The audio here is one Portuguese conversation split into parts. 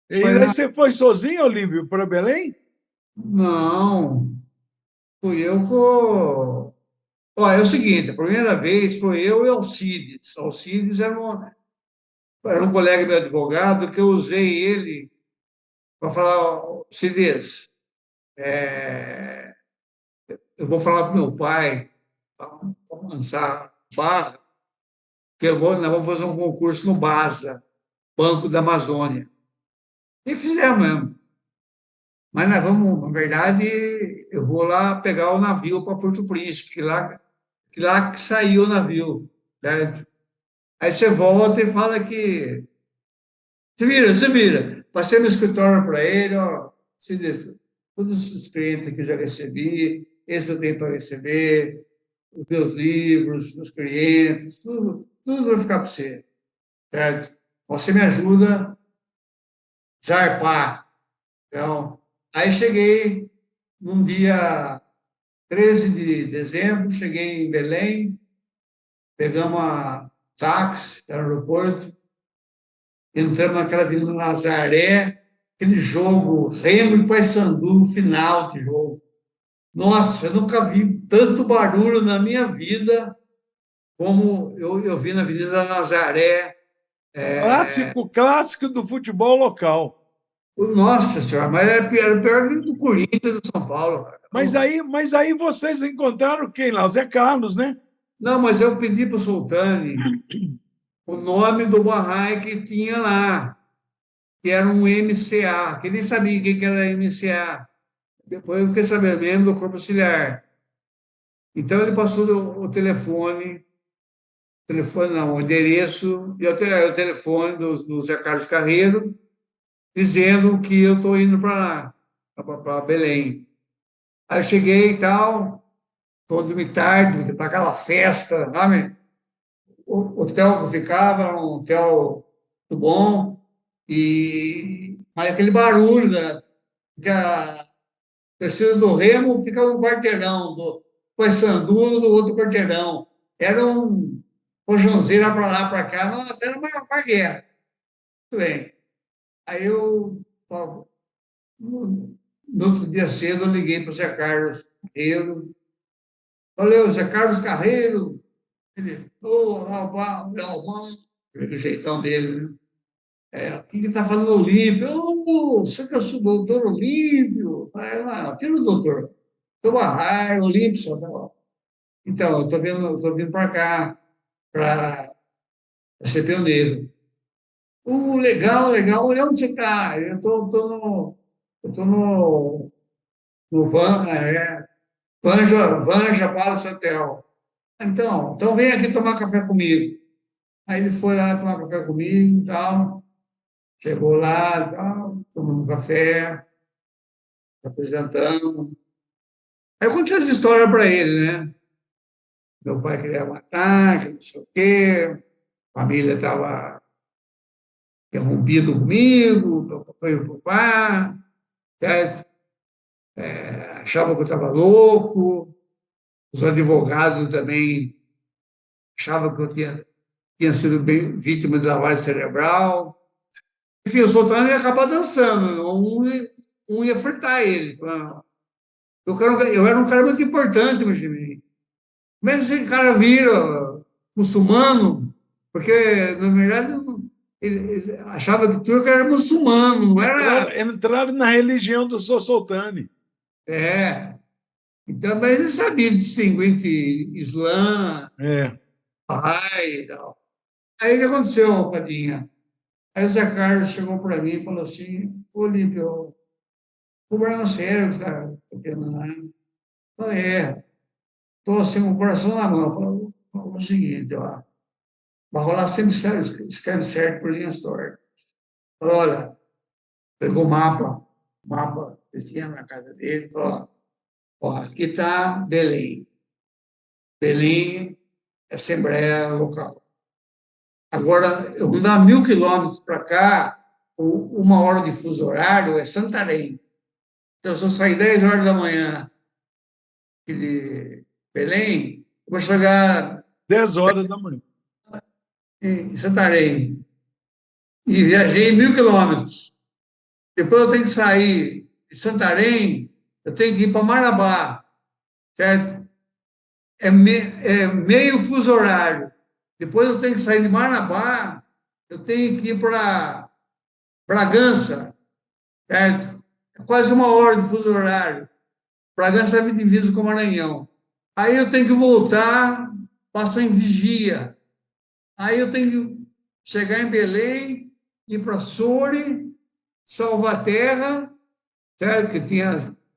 E aí você foi sozinho, Olímpio, para Belém? Não, fui eu com. Ó, é o seguinte, a primeira vez foi eu e Alcides. Alcides era um colega meu advogado que eu usei ele para falar, Alcides, eu vou falar para meu pai, para lançar barra, que nós vamos fazer um concurso no BASA, Banco da Amazônia. E fizemos mesmo. Mas nós vamos, na verdade, eu vou lá pegar o navio para Porto Príncipe, que lá que saiu o navio, certo? Aí você volta e fala que. Se vira. Passei no escritório para ele, ó, todos os clientes que eu já recebi, esse eu tenho para receber, os meus livros, meus clientes, tudo vai ficar para você, certo? Você me ajuda a zarpar. Então, aí cheguei num dia 13 de dezembro, cheguei em Belém, pegamos a táxi no aeroporto, entramos naquela Avenida Nazaré, aquele jogo, Remo e Paysandu, final de jogo. Nossa, eu nunca vi tanto barulho na minha vida como eu vi na Avenida Nazaré. Clássico, clássico do futebol local. Nossa Senhora, mas era pior que do Corinthians do São Paulo, cara. Mas aí vocês encontraram quem lá? O Zé Carlos, né? Não, mas eu pedi para o Sultani o nome do barraco que tinha lá, que era um MCA, que nem sabia o que era MCA. Depois eu fiquei sabendo mesmo do Corpo Auxiliar. Então ele passou o telefone não, o endereço e o telefone do Zé Carlos Carreiro, dizendo que eu estou indo para lá, para Belém. Aí eu cheguei e tal, foi dormir tarde, para aquela festa, sabe? O hotel que eu ficava era um hotel muito bom, mas aquele barulho, né? Que a torcida do Remo ficava no quarteirão, do Paysandu no outro quarteirão. Era um rojãozeira para lá, para cá. Nossa, era uma guerra. Muito bem. Aí no outro dia cedo, eu liguei para o Zé Carlos Carreiro. Falei, o Zé Carlos Carreiro. Ele, ô, rapaz, o jeitão dele, né? O que está falando o Olímpio? Ô, você que eu sou o doutor Olímpio? Vai lá, tira o doutor. Estou a Olímpio, só. Então, eu tô vindo para cá, para ser pioneiro. Legal, legal. E onde você está? Eu tô no Vanja Palace Hotel. Então vem aqui tomar café comigo. Aí ele foi lá tomar café comigo e tal. Chegou lá e tal, tomamos um café, apresentamos. Aí eu contei essa história para ele, né? Meu pai queria matar, que não sei o quê, a família estava interrompido comigo, meu papai e meu pai, certo? Achava que eu estava louco, os advogados também achavam que eu tinha sido vítima de lavagem cerebral. Enfim, o Sultano ia acabar dançando, um ia fritar ele. Eu era um cara muito importante, meu time. Como é que esse cara vira muçulmano? Porque, na verdade, ele achava que turco era muçulmano, não era. Entraram na religião do Sossoltani. É. Então, mas ele sabia distinguir entre Islã, É. Pai e tal. Aí o que aconteceu, Padinha? Aí o Zé Carlos chegou para mim e falou assim: Olímpio, o problema sério que você está tendo lá. Eu falei, estou assim, com o coração na mão. Eu falei, o seguinte, ó, vai rolar sempre escreve certo por linhas tortas. Falou, olha, pegou o mapa que tinha na casa dele, falou, ó, aqui está Belém. Belém é Assembleia Local. Agora, eu vou dar 1.000 quilômetros para cá, 1 hora de fuso horário, é Santarém. Então, se eu sair 10 horas da manhã de Belém, eu vou chegar 10 horas da manhã. em Santarém. E viajei 1.000 quilômetros. Depois eu tenho que sair de Santarém, eu tenho que ir para Marabá, certo? É meio fuso horário. Depois eu tenho que sair de Marabá, eu tenho que ir para Bragança, certo? É quase 1 hora de fuso horário. Bragança é divisa com o Maranhão. Aí eu tenho que voltar, passar em Vigia. Aí eu tenho que chegar em Belém, ir para Soure, Salvaterra, certo? Que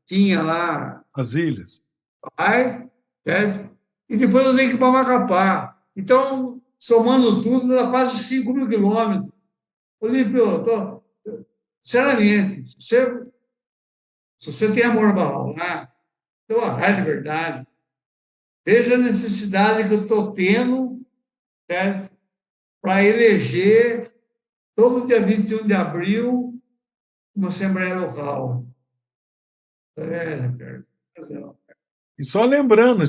tinha lá, As ilhas. aí, certo? E depois eu tenho que ir para Macapá. Então, somando tudo, dá quase 5.000 quilômetros. Olímpio, sinceramente, se você tem amor ao lá, então, é de verdade. Veja a necessidade que eu estou tendo, certo? Para eleger, todo dia 21 de abril, uma Assembleia Local. Cara, razão. E só lembrando,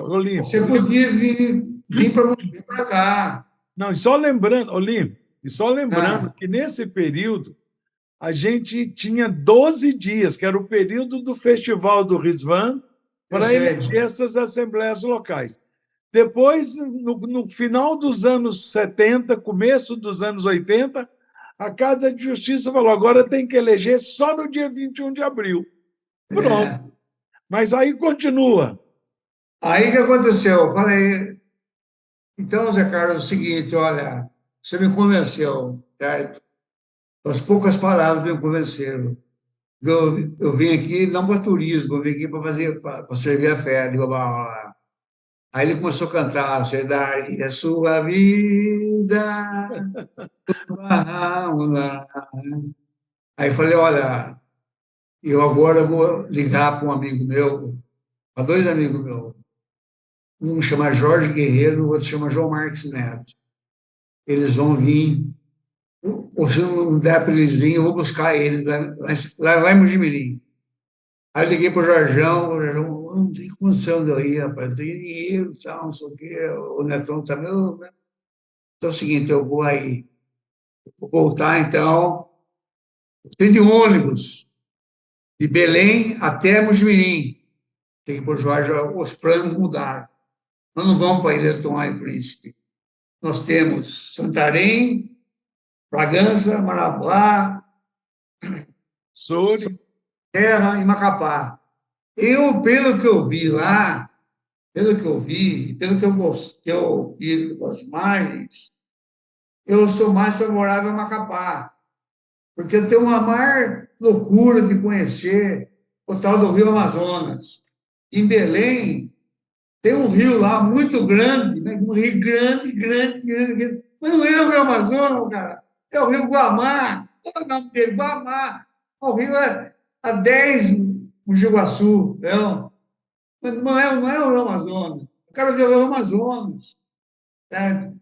Olímpio. Você podia vir para cá. Não, e só lembrando, Olímpio, e só lembrando Ah, que nesse período a gente tinha 12 dias, que era o período do Festival do Risvan, eu para sei. eleger essas assembleias locais. Depois, no final dos anos 70, começo dos anos 80, a Casa de Justiça falou: agora tem que eleger só no dia 21 de abril. Pronto. É. Mas aí continua. Aí o que aconteceu? Eu falei, então, Zé Carlos, é o seguinte, olha, você me convenceu, certo? As poucas palavras me convenceram. Eu vim aqui não para turismo, eu vim aqui para servir a fé. Digo, "Bom, aí ele começou a cantar, você daria a sua vida. Aí eu falei, olha, eu agora vou ligar para um amigo meu, para 2 amigos meus. Um chama Jorge Guerreiro, o outro chama João Marques Neto. Eles vão vir, ou se não der para eles virem, eu vou buscar eles lá em Mojimirim. Aí eu liguei para o Jorjão, não tem condição de eu ir, rapaz, não tenho dinheiro, tal, não sei o quê. O Netão também, então é o seguinte, eu vou aí, vou voltar então, tem de ônibus, de Belém até Mojimirim. Tem que pôr Jorge, os planos mudaram. Nós não vamos para Ilha do Tomar e Príncipe. Nós temos Santarém, Bragança, Marabá, Sori. Terra e Macapá. Eu, pelo que eu vi lá, pelo que eu vi, pelo que eu vi das imagens, eu sou mais favorável a Macapá, porque eu tenho uma maior loucura de conhecer o tal do Rio Amazonas. Em Belém, tem um rio lá muito grande, né? Um rio grande, grande, grande, grande. Mas não é o Rio Amazonas, cara. É o Rio Guamá. Qual é o nome dele? Guamá. O rio é a 10 no Iguaçu. Não, não é o Rio Amazonas. O cara vê o Rio Amazonas. Né?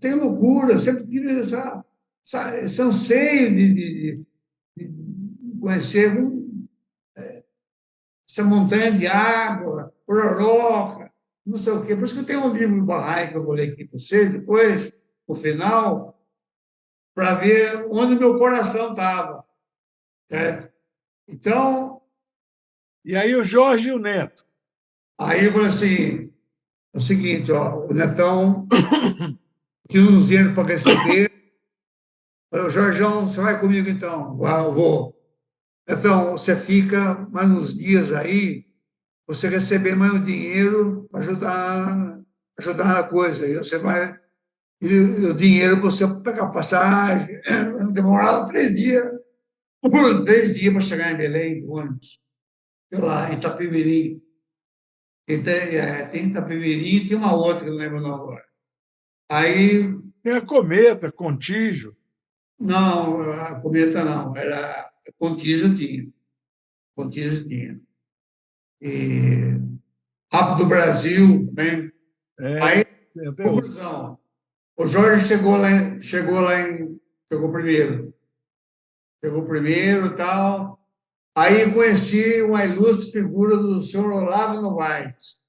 Tem loucura. Eu sempre tive esse anseio de conhecer essa montanha de água, Pororoca, não sei o quê. Por isso que eu tenho um livro do Bahá'í que eu vou ler aqui para você depois, no final, para ver onde meu coração estava. Certo? Então, E aí o Jorge e o Neto. aí eu falei assim, é o seguinte, ó, o Netão tinha uns dinheiro para receber. Falei, Jorjão, você vai comigo então? Ah, eu vou. Então, você fica mais uns dias aí, você receber mais um dinheiro para ajudar na coisa. E você vai, e o dinheiro para você pegar passagem. Demorava 3 dias, 3 dias para chegar em Belém, de ônibus. Eu lá, em Itapemirim. Tem Itapemirim e tem uma outra que eu não lembro não agora. Aí, Tem a Cometa, Contígio. não, a Cometa não, era Contígio tinha. Contígio tinha. E Rápido Brasil, também. É, Aí, tem até hoje. conclusão. O Jorge chegou primeiro. Chegou primeiro e tal. Aí conheci uma ilustre figura do senhor Olavo Novaes.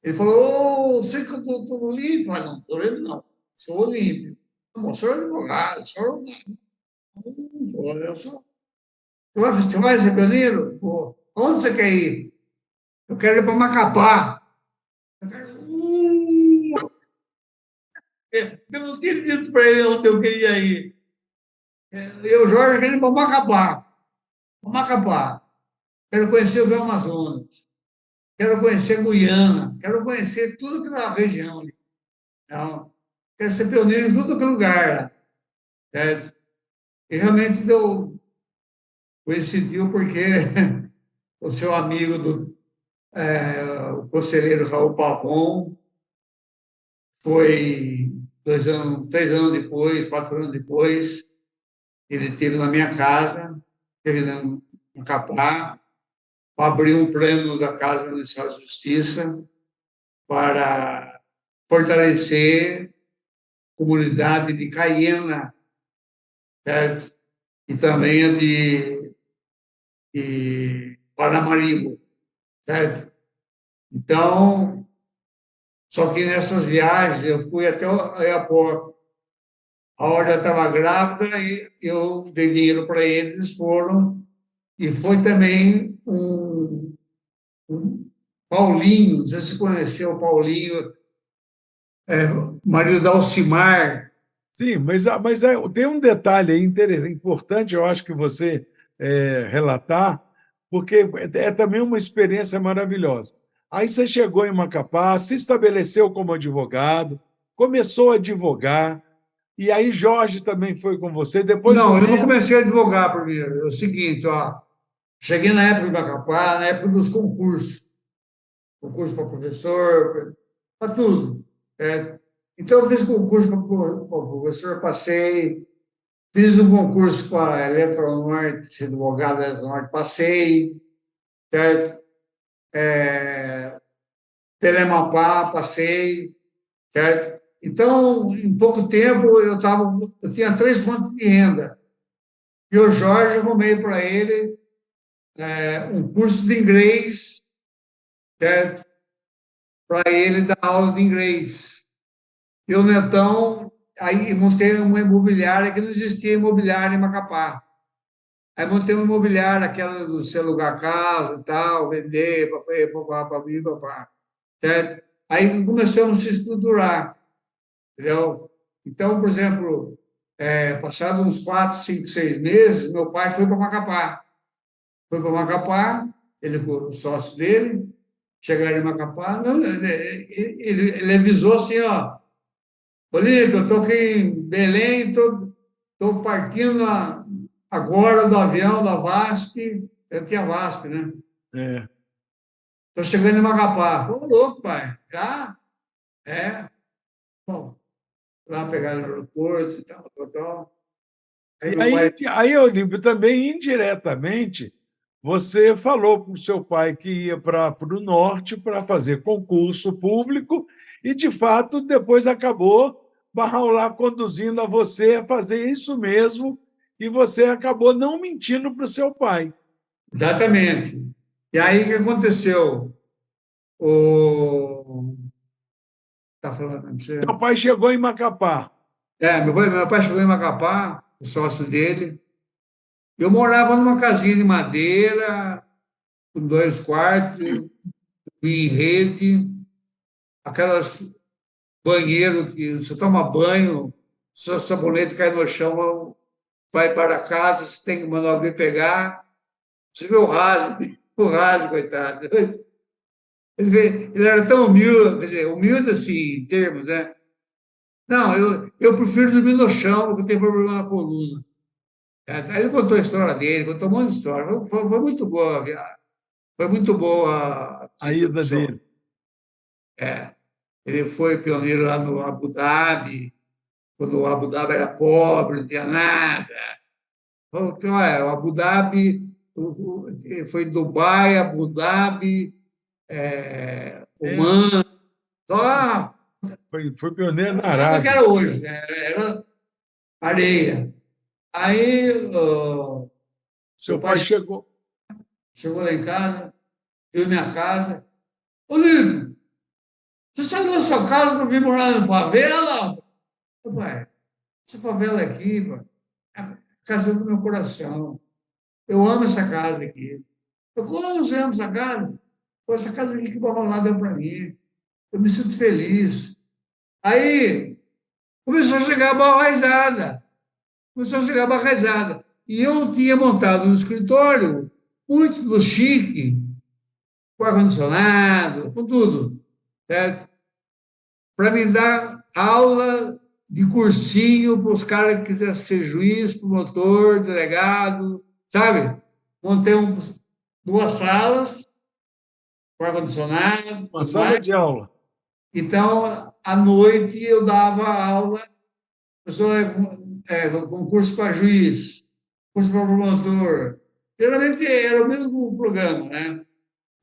Ele falou, você que eu estou Olímpio? Mas não, estou Olímpio não, sou Olímpio. Não, o senhor é advogado, o senhor não, eu sou. Você vai ser pioneiro? Pô, onde você quer ir? Eu quero ir para Macapá. Eu quero... Eu não tinha dito para ele onde eu queria ir. Eu, Jorge, quero ir para Macapá. Macapá. Quero conhecer o Rio Amazonas. Quero conhecer Guiana. Quero conhecer tudo que é na região. Então, quero ser pioneiro em tudo que é lugar. Certo? E realmente deu, coincidiu porque o seu amigo, o conselheiro Raul Pavon, foi 2 anos, 3 anos depois, 4 anos depois, ele esteve na minha casa, esteve na Macapá, para abrir um plano da Casa Municipal de Justiça para fortalecer a comunidade de Caiena, certo? E também a de Paramaribo, certo? Então, só que nessas viagens eu fui até o aeroporto. A hora eu estava grávida e eu dei dinheiro para eles, eles foram. E foi também um Paulinho, não sei se você conheceu o Paulinho, marido da Alcimar. Sim, tem um detalhe aí importante, eu acho que você relatar, porque é também uma experiência maravilhosa. Aí você chegou em Macapá, se estabeleceu como advogado, começou a advogar, e aí Jorge também foi com você, depois o Não, eu não Neto. comecei a advogar primeiro. É o seguinte, ó, cheguei na época do Macapá, na época dos concursos. Concurso para professor, para tudo. Então, eu fiz concurso para professor, passei. Fiz um concurso para Eletronorte, ser advogado da Eletronorte, passei. Certo? Telemapá, passei. Certo? Então, em pouco tempo, eu tinha 3 fontes de renda. E o Jorge, arrumei para ele um curso de inglês, certo? Para ele dar aula de inglês. E o Netão, aí montei uma imobiliária que não existia imobiliária em Macapá. Aí montei uma imobiliária, aquela do você alugar casa e tal, vender, papá, papá, certo? Aí começamos a se estruturar, entendeu? Então, por exemplo, passado uns 4, 5, 6 meses, meu pai foi para Macapá. Foi para Macapá, ele com o sócio dele, chegaram em Macapá, não, ele avisou assim, ó, Olímpio, eu estou aqui em Belém, estou partindo agora do avião da VASP, eu tinha VASP, né? É, Estou chegando em Macapá. Falei, louco, pai, já? É. Bom, lá pegar no aeroporto e tal, tal, tal. Aí e meu pai, aí, Olímpio, também indiretamente, você falou para o seu pai que ia para o norte para fazer concurso público e, de fato, depois acabou Barral lá conduzindo a você a fazer isso mesmo e você acabou não mentindo para o seu pai. exatamente. E aí o que aconteceu? O... Tá falando para Seu você? pai chegou em Macapá. Meu pai chegou em Macapá, o sócio dele. Eu morava numa casinha de madeira, com 2 quartos, em rede, aquelas banheiro que você toma banho, seu sabonete cai no chão, vai para casa, você tem que mandar alguém pegar. Você vê o rasgo, coitado. Ele era tão humilde, quer dizer, humilde assim, em termos, né? Não, eu prefiro dormir no chão, porque eu tenho problema na coluna. Aí ele contou a história dele, contou um monte de história. Foi muito boa a viagem. Foi muito boa a A ida recepção. dele. Ele foi pioneiro lá no Abu Dhabi, quando o Abu Dhabi era pobre, não tinha nada. Então, o Abu Dhabi, foi Dubai, Abu Dhabi, É, Oman, só foi pioneiro na nada que Arábia. era hoje, né? Era areia. Aí, Seu meu pai pai chegou. chegou lá em casa, viu minha casa. Ô, Lino, você saiu da sua casa para vir morar na favela? Meu pai, essa favela aqui, pô, é a casa do meu coração. Eu amo essa casa aqui. Eu, como você ama essa casa? Pô, essa casa aqui que o Babalá deu para mim. Eu me sinto feliz. Aí começou a chegar a barraizada. Começou a chegar a barraizada. E eu tinha montado um escritório muito do chique, com ar-condicionado, com tudo, certo? Para me dar aula de cursinho para os caras que quisessem ser juiz, promotor, delegado, sabe? Montei duas salas com ar-condicionado, Uma tudo sala mais. de aula. Então, à noite, eu dava aula, concurso para juiz, curso para promotor. Geralmente era o mesmo programa, né?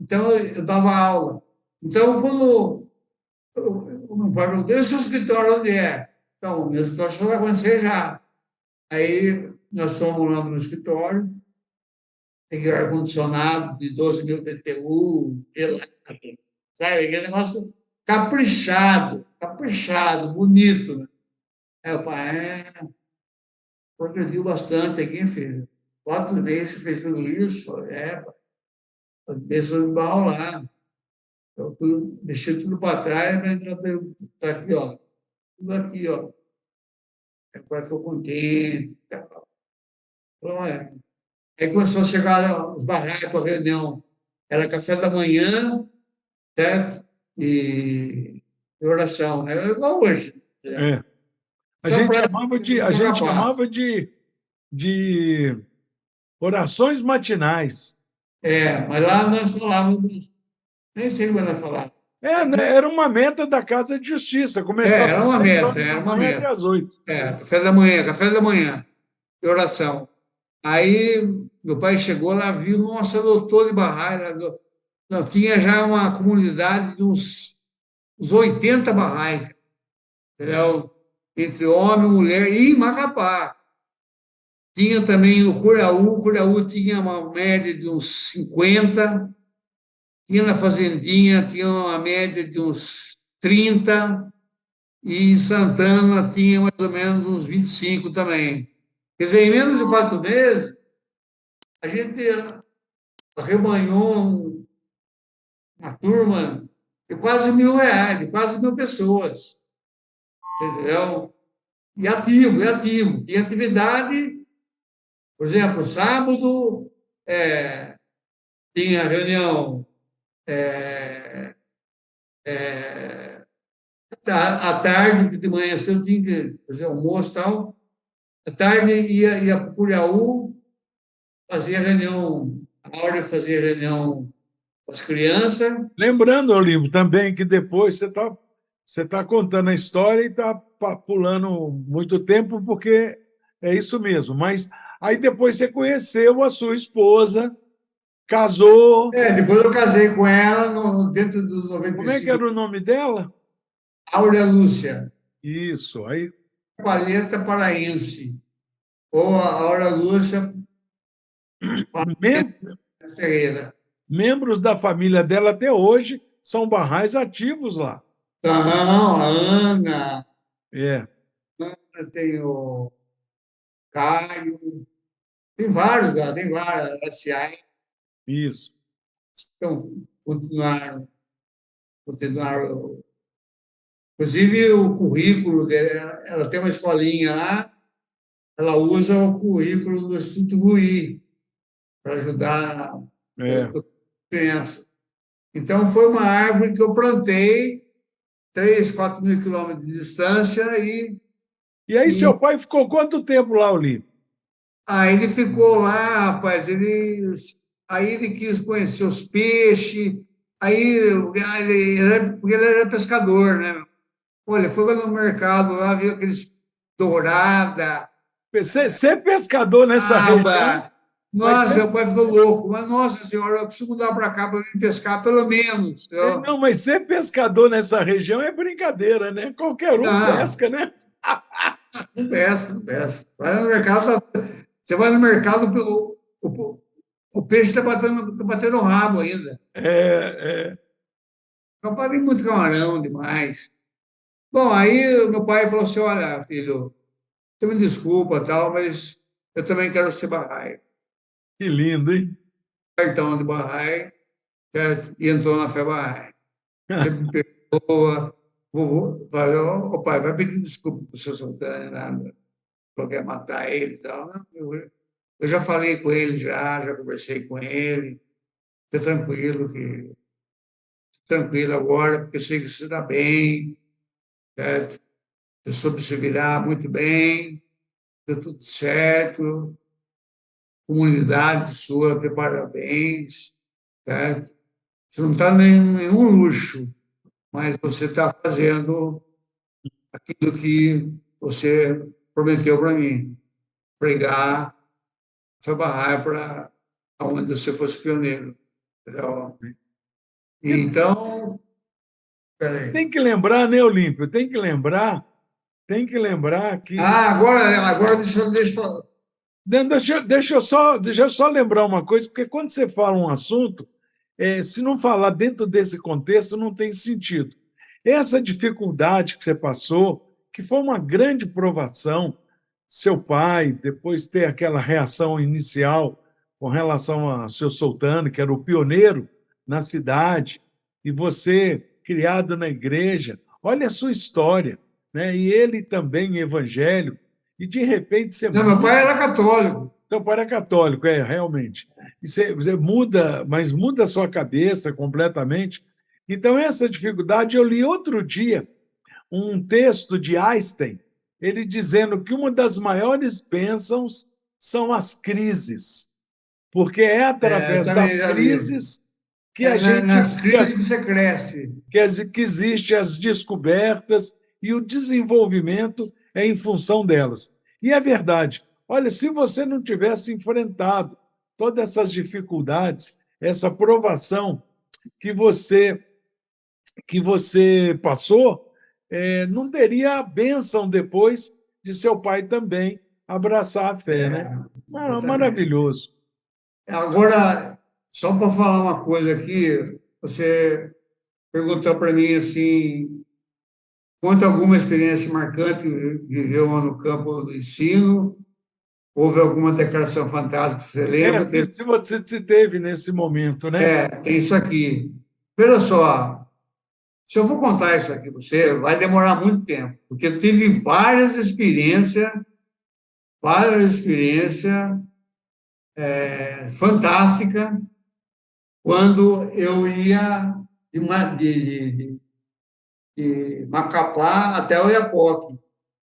Então, eu dava aula. Então, quando o meu pai perguntou, e o seu escritório onde é? Então, o meu escritório só vai acontecer já. Aí, nós fomos lá no escritório, tem ar-condicionado de 12.000 BTU, gelado, sabe? Aquele negócio caprichado, caprichado, bonito, né? Aí o pai, progrediu bastante aqui, filho. 4 meses você fez tudo isso? Pai, pensou em lá. Eu fui mexer tudo para trás, mas está aqui, ó. Tudo aqui, ó. Aí o pai ficou contente. Falou, Aí começou a chegar os barracos para reunião. Era café da manhã, certo? E oração, né? Igual hoje. Né? É. A Só gente para chamava de, a gente Macapá. chamava de orações matinais. Mas lá nós falávamos, nem sei o que nós falávamos. É, né? Era uma meta da Casa de Justiça, começava Era às uma 6 meta, horas da era uma manhã até meta. às 8. Café da manhã, e oração. Aí meu pai chegou lá, viu, nossa, lotou de barraca. Não, tinha já uma comunidade de uns 80 barracas, entendeu? Entre homem, mulher e Macapá. Tinha também o Curaú tinha uma média de uns 50, tinha na Fazendinha, tinha uma média de uns 30, e em Santana tinha mais ou menos uns 25 também. Quer dizer, em menos de 4 meses, a gente arrebanhou uma turma de quase R$ 1.000, de quase 1.000 pessoas, entendeu? E ativo, e ativo. Tinha atividade, por exemplo, sábado, tinha reunião à tarde, de manhã cedo tinha que fazer almoço e tal. À tarde ia para o Curiaú, fazia reunião, a hora de fazer reunião com as crianças. Lembrando, Olívio, também que depois você tá contando a história e está pulando muito tempo, porque é isso mesmo. Mas aí depois você conheceu a sua esposa, casou. Depois eu casei com ela dentro dos Como é que 95, era o nome dela? Áurea Lúcia, Isso. Aí, palheta paraense, ou a Áurea Lúcia mem- Ferreira. membros da família dela até hoje são barrais ativos lá. Não, a Ana, É, tem o Caio, tem vários lá, tem vários, a SI, isso. então, continuaram. Inclusive, o currículo dela, ela tem uma escolinha lá, ela usa o currículo do Instituto Ruí para ajudar a É. criança. Então, foi uma árvore que eu plantei 3, 4 mil quilômetros de distância E aí, e seu pai ficou quanto tempo lá, Olívio? ele ficou lá, rapaz, aí ele quis conhecer os peixes, porque ele era pescador, né? Olha, foi no mercado lá, viu aqueles dourada, Você é pescador nessa região, aba. mas Nossa, o pai ficou louco. Mas, nossa senhora, eu preciso mudar para cá para vir pescar, pelo menos. não, mas ser pescador nessa região é brincadeira, né? Qualquer um Não, pesca, né? não pesca, não pesca. Vai no mercado, você vai no mercado, o peixe está batendo o rabo ainda. É, Eu paguei muito camarão demais. Bom, aí meu pai falou assim: olha, filho, você me desculpa, tal, mas eu também quero ser barraio. Que lindo, hein? Cartão de Bahá'í, certo? E entrou na fé Bahá'í. Você me perdoa, falou, o pai vai pedir desculpa para o seu sultano, nada, porque quer matar ele e tal. Não, eu já falei com ele, já conversei com ele, fica tranquilo agora, porque eu sei que você está bem, certo? Você soube se virar muito bem, deu tudo certo, comunidade sua, te parabéns, certo? Você não está em nenhum luxo, mas você está fazendo aquilo que você prometeu para mim, pregar essa barraca para onde você fosse pioneiro. Entendeu? Então, peraí. Tem que lembrar, né, Olímpio? Tem que lembrar que. Agora deixa eu falar. Deixa eu só lembrar uma coisa, porque quando você fala um assunto, se não falar dentro desse contexto, não tem sentido. Essa dificuldade que você passou, que foi uma grande provação, seu pai, depois ter aquela reação inicial com relação a seu sultano, que era o pioneiro na cidade, e você criado na igreja, olha a sua história, né? E ele também evangélico, e de repente você Não, meu muda. pai era católico. Seu pai era católico, realmente. E você muda, mas muda a sua cabeça completamente. Então, essa dificuldade, eu li outro dia um texto de Einstein, ele dizendo que uma das maiores bênçãos são as crises, porque é Eu através também das já vi. crises que a gente Nas crises que você cresce. que existe as descobertas e o desenvolvimento é em função delas. E é verdade. Olha, se você não tivesse enfrentado todas essas dificuldades, essa provação que você passou, não teria a bênção depois de seu pai também abraçar a fé, né? É, exatamente. Maravilhoso. Agora, só para falar uma coisa aqui, você perguntou para mim assim, conta alguma experiência marcante que viveu no campo do ensino, houve alguma declaração fantástica que você lembra? Se você se teve nesse momento, né? Tem isso aqui. Veja só, se eu vou contar isso aqui para você, vai demorar muito tempo, porque eu tive várias experiências fantásticas quando eu ia de Macapá até Oiapoque.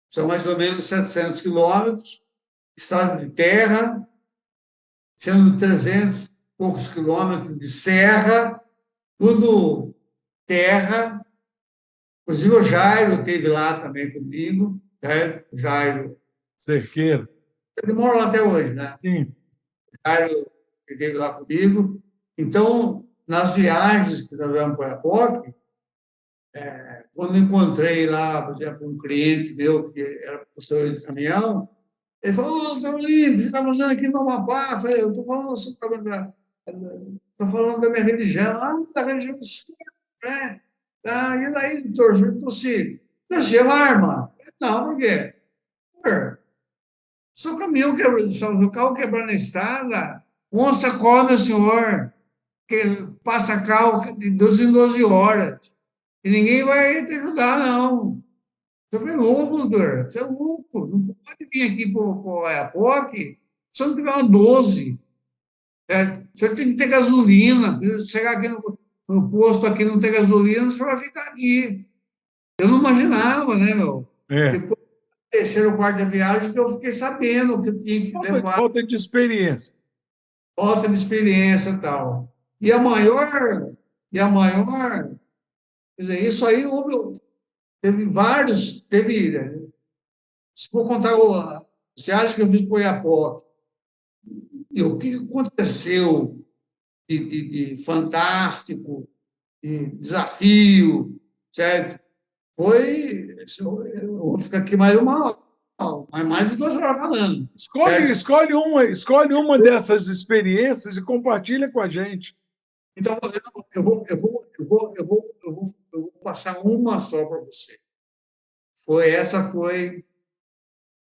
São mais ou menos 700 quilômetros, estrada de terra, sendo 300 e poucos quilômetros de serra, tudo terra. Inclusive o Jairo esteve lá também comigo, certo? O Jairo, Cerqueiro. ele mora lá até hoje, né? Sim. O Jairo esteve lá comigo. Então, nas viagens que nós fizemos para Oiapoque, quando encontrei lá, por exemplo, um cliente meu que era pastor de caminhão, ele falou: "Ô, seu Lindo, você está fazendo aqui no Amapá?" Eu falei: "Eu estou falando da minha religião." "Ah, da religião do senhor, né? E daí, doutor, eu se você arma?" "Não, por quê?" "Senhor, seu caminhão quebrou, seu carro quebrou na estrada, onça come o senhor, que passa carro de 12 em 12 horas, e ninguém vai te ajudar, não. Você é louco, doutor. Você é louco. Não pode vir aqui para o Oiapoque se não tiver uma 12. Você tem que ter gasolina. Se chegar aqui no posto, aqui não tem gasolina, você vai ficar aqui. Eu não imaginava, né, meu? É. Depois do terceiro ou quarto da viagem, que eu fiquei sabendo que eu tinha que levar Falta de experiência. falta de experiência e tal. E a maior, quer dizer, isso aí teve vários, se for contar as viagens que eu fiz para o Oiapoque, e o que aconteceu de fantástico, de desafio, certo? Eu vou ficar aqui mais de 2 horas falando, certo? Escolhe uma dessas experiências e compartilha com a gente. Então, eu vou passar uma só para você. Essa foi.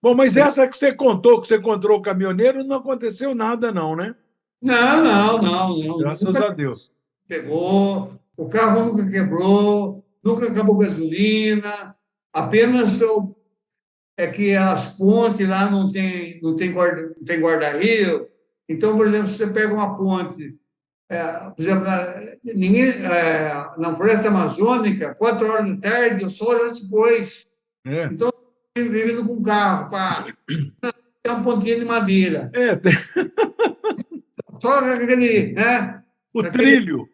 Bom, mas essa que você contou, que você encontrou o caminhoneiro, não aconteceu nada, não, né? Não, não, não, não. Graças Nunca a Deus. pegou, o carro nunca quebrou, nunca acabou gasolina, apenas é que as pontes lá não tem guarda-rio. Então, por exemplo, se você pega uma ponte, por exemplo, na floresta amazônica, 4 horas da tarde, o sol já se pôs. É, Então, vivendo com carro, pá, tem uma pontinha de madeira. tem Só aquele, né? o Aquele trilho,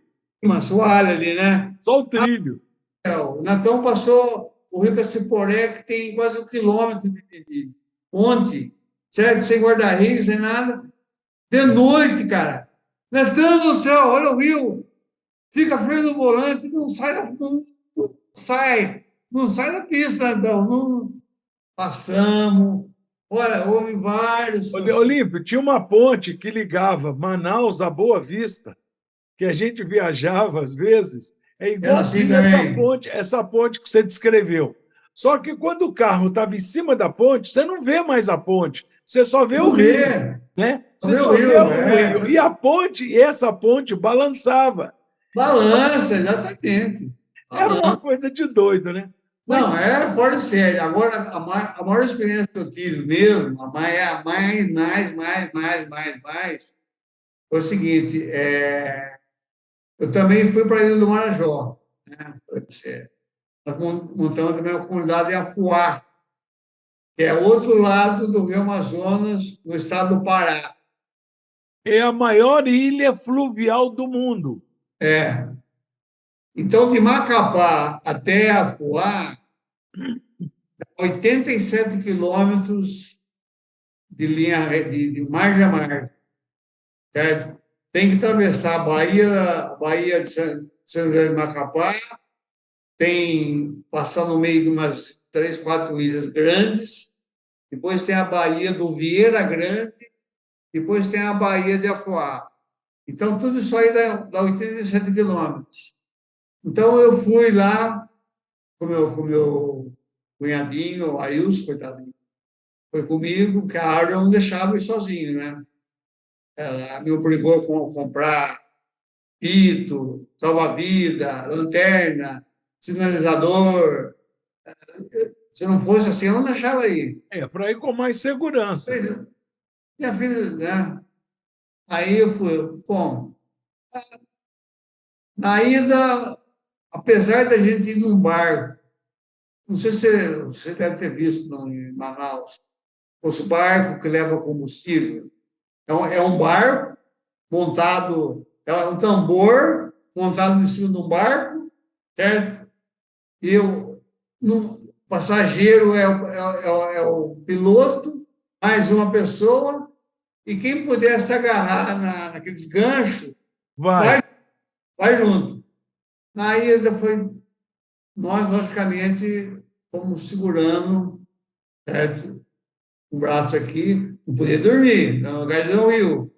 assoalho ali, né? só o trilho. O Natão passou o Rio Cassiporé, que tem quase 1 quilômetro de ponte, certo? Sem guarda-reio, sem nada. De noite, cara. Natão do céu, olha o rio. Fica freio no volante, não sai da pista, Natão. Não, passamos. Olha, houve vários situações. Olímpio, tinha uma ponte que ligava Manaus a Boa Vista, que a gente viajava às vezes, é Eu nasci igualzinho também. essa ponte que você descreveu. Só que quando o carro estava em cima da ponte, você não vê mais a ponte, você só vê o Não rio, vê. né? Não Você vê o só vê rio, o rio. E a ponte, e essa ponte balançava. balança, exatamente. Era uma Balança. coisa de doido, né? Mas Não, é fora de série. Agora, a maior experiência que eu tive mesmo, mais, foi o seguinte: eu também fui para a Ilha do Marajó. Né? Nós montamos também uma comunidade em Afuá, que é outro lado do Rio Amazonas, no estado do Pará. é a maior ilha fluvial do mundo. É. Então, de Macapá até Afuá, 87 quilômetros de linha de margem a margem, certo? Tem que atravessar a Baía de São José de Macapá, tem passar no meio de umas 3, 4 ilhas grandes, depois tem a Baía do Vieira Grande, depois tem a Baía de Afuá. Então, tudo isso aí dá 87 quilômetros. Então, eu fui lá com meu cunhadinho, o Ailson, coitadinho, foi comigo, que a Áurea não deixava eu ir sozinho, né? Ela me obrigou a comprar pito, salva-vida, lanterna, sinalizador. Se não fosse assim, eu não deixava ir. Para ir com mais segurança. Minha filha, né? Aí eu fui, fomos. Na ida, apesar da gente ir num barco, não sei se você deve ter visto não, em Manaus, os barcos que leva combustível. É um barco montado, é um tambor montado em cima de um barco, certo? E no passageiro é o piloto, mais uma pessoa, e quem puder se agarrar naqueles ganchos, Vai. vai, vai junto. Na ida nós, logicamente, fomos segurando, certo? Um braço aqui, não podia dormir, no lugar de um rio,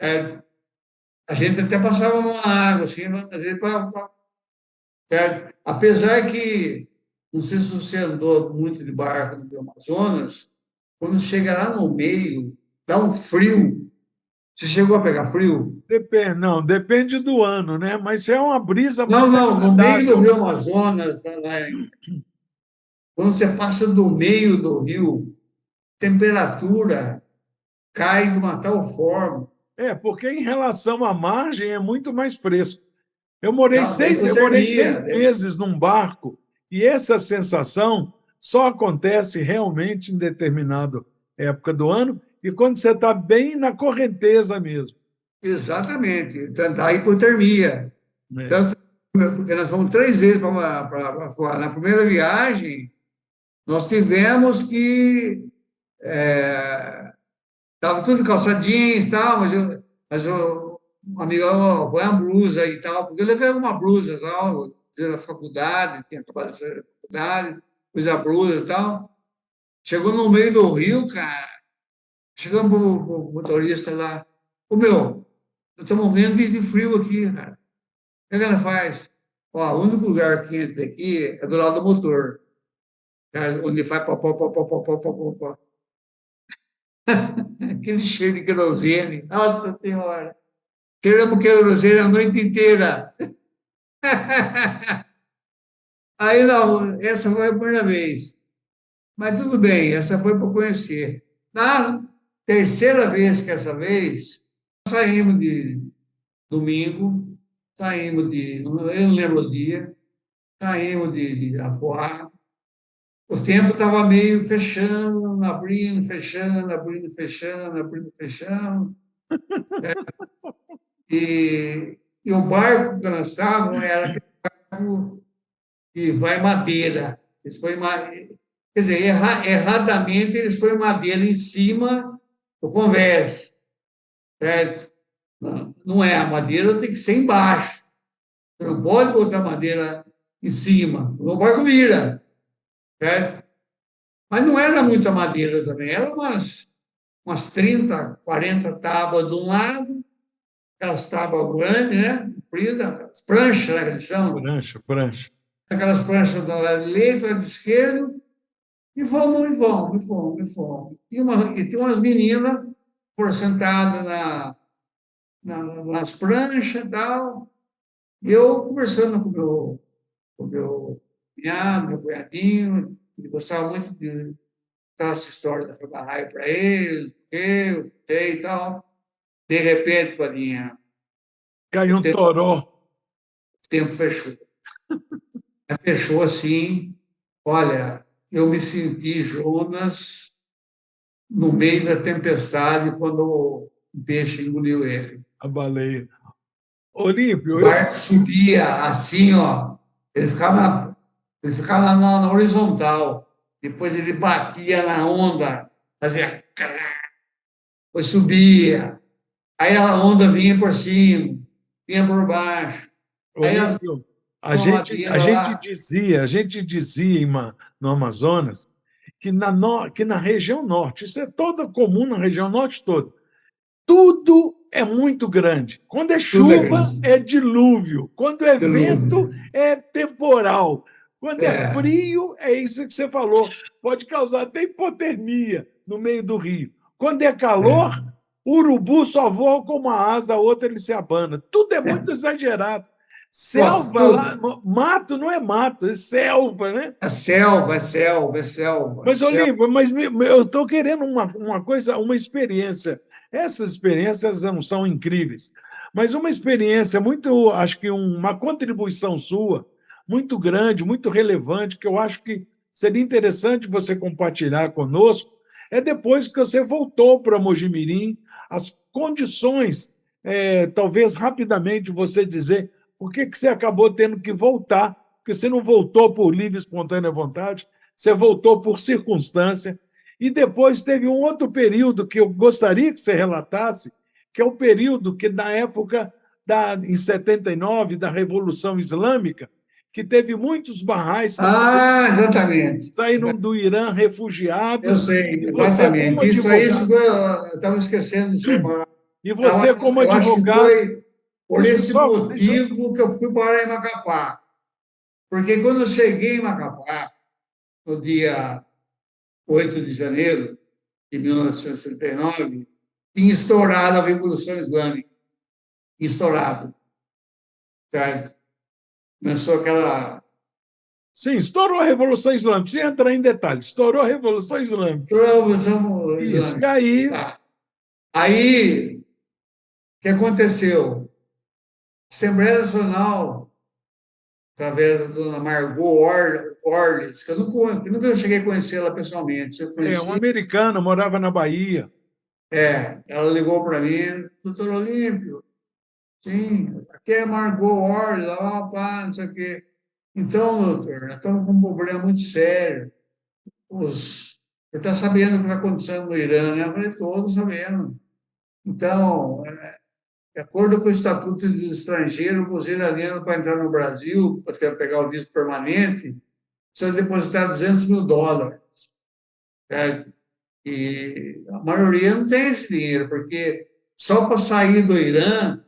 certo? A gente até passava uma água, assim, às vezes, certo? Apesar que, não sei se você andou muito de barco no Rio Amazonas, quando chega lá no meio, dá um frio. Você chegou a pegar frio? Depende, não, depende do ano, né? Mas é uma brisa Não, mais não, no meio do agradável, Rio né? Amazonas, quando você passa do meio do rio, temperatura cai de uma tal forma, Porque em relação à margem é muito mais fresco. da Eu morei hipotermia. 6 meses num barco e essa sensação só acontece realmente em determinada época do ano e quando você está bem na correnteza mesmo. Exatamente, da hipotermia. Né? Tanto, porque nós fomos 3 vezes para fora. Na primeira viagem, nós tivemos que. Estava tudo de calça jeans e tal, um amigão põe uma blusa e tal, porque eu levei uma blusa e tal, fiz a faculdade, tinha acabado de sair da faculdade, pus a blusa e tal. Chegou no meio do rio, cara, chegamos para o motorista lá, ô meu, eu estou morrendo de frio aqui, cara. O que ela faz? Ó, o único lugar quente aqui é do lado do motor, cara, onde faz pó, pó, pó, pó, pó, pó, pó, pó, pó. Aquele cheiro de querosene. Nossa Senhora! cheiramos querosene a noite inteira. Aí, não, essa foi a primeira vez. Mas tudo bem, essa foi para conhecer. Na terceira vez que essa vez, saímos de domingo, saímos de, eu não lembro o dia, saímos de Afuá. O tempo estava meio fechando, abrindo, fechando, abrindo, fechando, abrindo, fechando. E o barco que nós estávamos era aquele barco que vai madeira. Eles põem quer dizer, erradamente eles põem madeira em cima do convés, certo? Não é, a madeira tem que ser embaixo. Você não pode botar madeira em cima, o barco vira, certo? Mas não era muita madeira também, eram umas 30, 40 tábuas de um lado, aquelas tábuas grandes, né? Compridas, as pranchas, né, que eles chamam. Prancha, prancha. Aquelas pranchas do lado direito, do lado esquerdo, e fomos, e fomos, e fomos, e fomos. E tinha umas meninas sentadas nas pranchas e tal, e eu conversando com o meu cunhado, meu cunhadinho, ele gostava muito de contar essa história da Fabarraia para ele, eu sei e tal. De repente, Padinha, Caiu o um tempo, toró. o tempo fechou. Fechou assim, olha, eu me senti Jonas no meio da tempestade quando o peixe engoliu ele. A baleia. O Olímpio, eu barco subia assim, ó, ele ficava na horizontal, depois ele batia na onda, fazia depois subia, aí a onda vinha por cima, vinha por baixo, aí as Olímpio, madeira lá. a gente dizia no Amazonas que na região norte, isso é toda comum na região norte toda, tudo é muito grande. Quando é Tudo é chuva, grande. é dilúvio. Quando é vento, Dilúvio. é temporal. Quando é É, frio, é isso que você falou. Pode causar até hipotermia no meio do rio. Quando é calor, é. o urubu só voa com uma asa, a outra ele se abana. Tudo é muito exagerado. Nossa, Selva lá, tudo. mato não é mato, é selva, né? É selva, é selva, é selva, é Mas, selva. Olívio, eu estou querendo uma coisa, uma experiência. Essas experiências não são incríveis, mas uma experiência muito, acho que uma contribuição sua, muito grande, muito relevante, que eu acho que seria interessante você compartilhar conosco, é depois que você voltou para Mojimirim, as condições, talvez rapidamente você dizer por que você acabou tendo que voltar, porque você não voltou por livre e espontânea vontade, você voltou por circunstância, e depois teve um outro período que eu gostaria que você relatasse, que é o período que, na época, em 79, da Revolução Islâmica, que teve muitos barrais que Ah, exatamente. saíram do Irã Eu refugiados, sei, e você, como exatamente. Isso advogado, eu estava esquecendo disso aí. e você, como Eu acho que advogado, foi por esse deixa eu motivo que eu fui parar em Macapá. Porque quando eu cheguei em Macapá, no dia 8 de janeiro de 1969, tinha estourado a Revolução Islâmica. Estourado, certo? Começou aquela. sim, estourou a Revolução Islâmica, sem entrar em detalhes, estourou a Revolução Islâmica. Estourou a Revolução Isso, e Islâmica. aí, Tá. Aí, o que aconteceu? A Assembleia Nacional, através da dona Margot Orles, que eu nunca cheguei a conhecê-la pessoalmente, eu um conheci, americano, morava na Bahia. ela ligou para mim, doutor Olímpio, sim, aqui é Margot Orles, lá, pá, não sei o quê. Então, doutor, nós estamos com um problema muito sério. Você está sabendo o que está acontecendo no Irã, né? Eu falei, todos sabendo. Então, de acordo com o Estatuto dos Estrangeiros, os iranianos, para entrar no Brasil, para pegar o visto permanente, precisa depositar US$ 200.000. Certo? E a maioria não tem esse dinheiro, porque só para sair do Irã,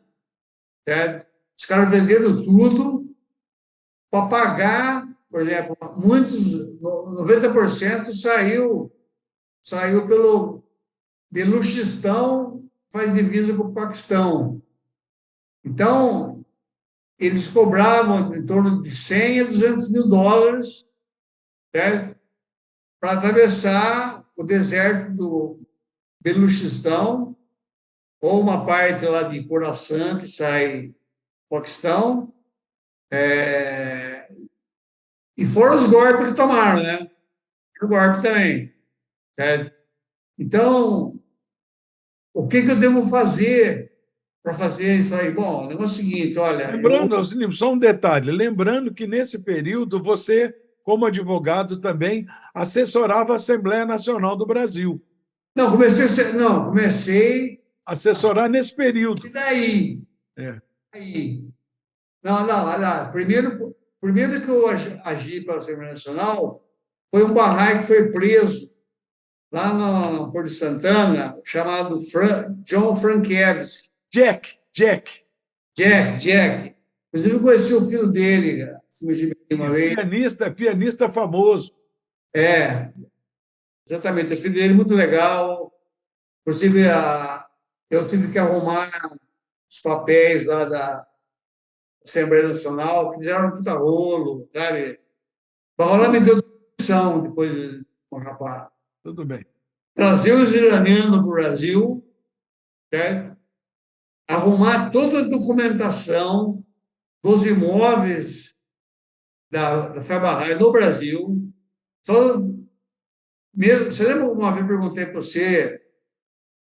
certo? Os caras venderam tudo para pagar, por exemplo, 90% saiu pelo Beluchistão, faz divisa com o Paquistão. Então, eles cobravam em torno de 100 a 200 mil dólares, certo? Para atravessar o deserto do Beluchistão, ou uma parte lá de Khorasan, que sai do Paquistão, e foram os golpes que tomaram, né? O golpe também, certo? Então, o que eu devo fazer para fazer isso aí? Bom, o negócio é o seguinte, olha, Lembrando, Alcínio, só um detalhe, lembrando que nesse período você, como advogado, também assessorava a Assembleia Nacional do Brasil. Comecei Assessorar nesse período. e daí, É. aí, não, primeiro que eu agi para a Assembleia Nacional foi um barraco que foi preso lá no Porto de Santana, chamado John Frankiewicz. Jack. Jack. Inclusive, eu conheci o filho dele, uma vez. Pianista famoso. Exatamente. O filho dele muito legal. Inclusive, eu tive que arrumar os papéis lá da Assembleia Nacional, que fizeram um puta rolo, sabe? O Rola me deu demissão depois de rapaz. Tudo bem. Trazer os iranianos para o Brasil, certo? Arrumar toda a documentação dos imóveis da Febarrai no Brasil. Você lembra uma vez que eu perguntei para você,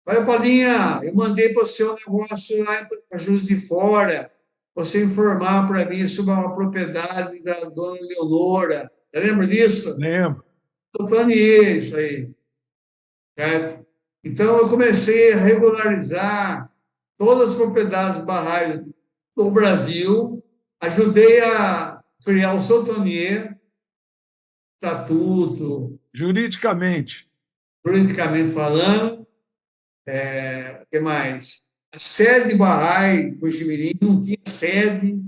vai, Paulinha, eu mandei para você um negócio lá para Juiz de Fora, você informar para mim sobre uma propriedade da dona Leonora. Você lembra disso? Lembro. Eu planeei isso aí. Certo? Então, eu comecei a regularizar todas as propriedades barrais do Brasil, ajudei a criar o Sotonier, estatuto, Juridicamente falando. O que mais? A sede de Bahá'í, do Jimirim, não tinha sede.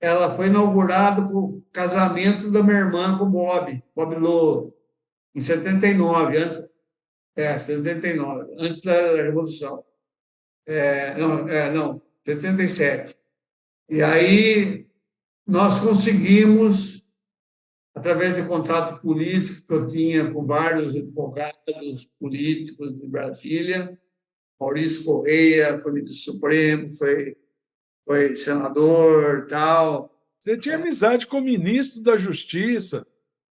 Ela foi inaugurada com o casamento da minha irmã com o Bob Lowe, em 79, antes, 79, antes da Revolução. Não, 77. E aí nós conseguimos, através de contato político que eu tinha com vários advogados políticos de Brasília, Maurício Correia foi ministro Supremo, foi senador, tal. Você tinha amizade com o ministro da Justiça.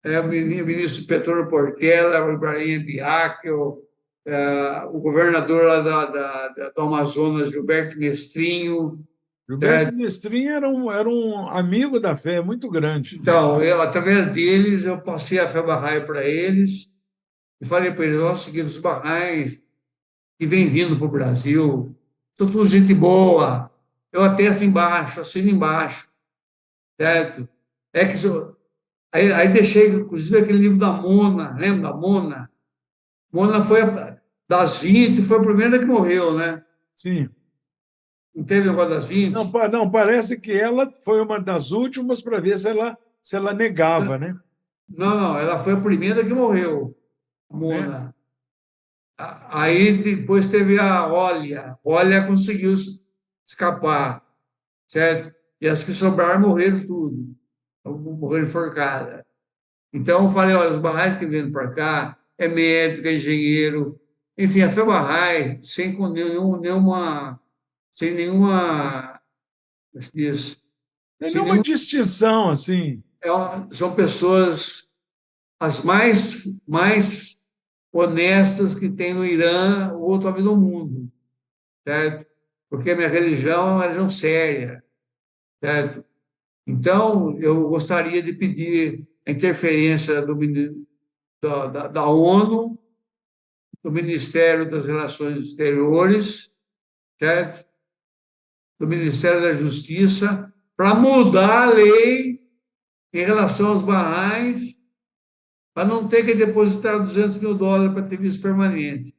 O ministro Petrônio Portela, o Ibrahim Biak, o governador lá do Amazonas, Gilberto Mestrinho. Gilberto Mestrinho era um amigo da fé muito grande. Então, através deles, eu passei a fé Bahá'í para eles e falei para eles, ó, seguir os Bahá'ís que vem vindo para o Brasil, são tudo gente boa, eu atesto embaixo, assino embaixo, certo? Aí deixei, inclusive, aquele livro da Mona, lembra da Mona? Mona foi, das 20, foi a primeira que morreu, né? Sim. Não teve negócio das 20? Não, parece que ela foi uma das últimas para ver se ela negava, né? Não, ela foi a primeira que morreu, a Mona. Aí depois teve a Olha. Olha conseguiu escapar, certo? E as que sobraram morreram tudo. Morreram enforcadas. Então eu falei, olha, os Bahá'ís que vêm para cá é médico, é engenheiro, enfim, a fé Bahá'í sem nenhuma, como se diz, Tem nenhuma distinção assim. são pessoas as mais honestas que tem no Irã ou talvez no mundo, certo? Porque a minha religião é uma religião séria, certo? Então, eu gostaria de pedir a interferência da ONU, do Ministério das Relações Exteriores, certo? Do Ministério da Justiça, para mudar a lei em relação aos Bahá'ís, para não ter que depositar 200 mil dólares para ter visto permanente.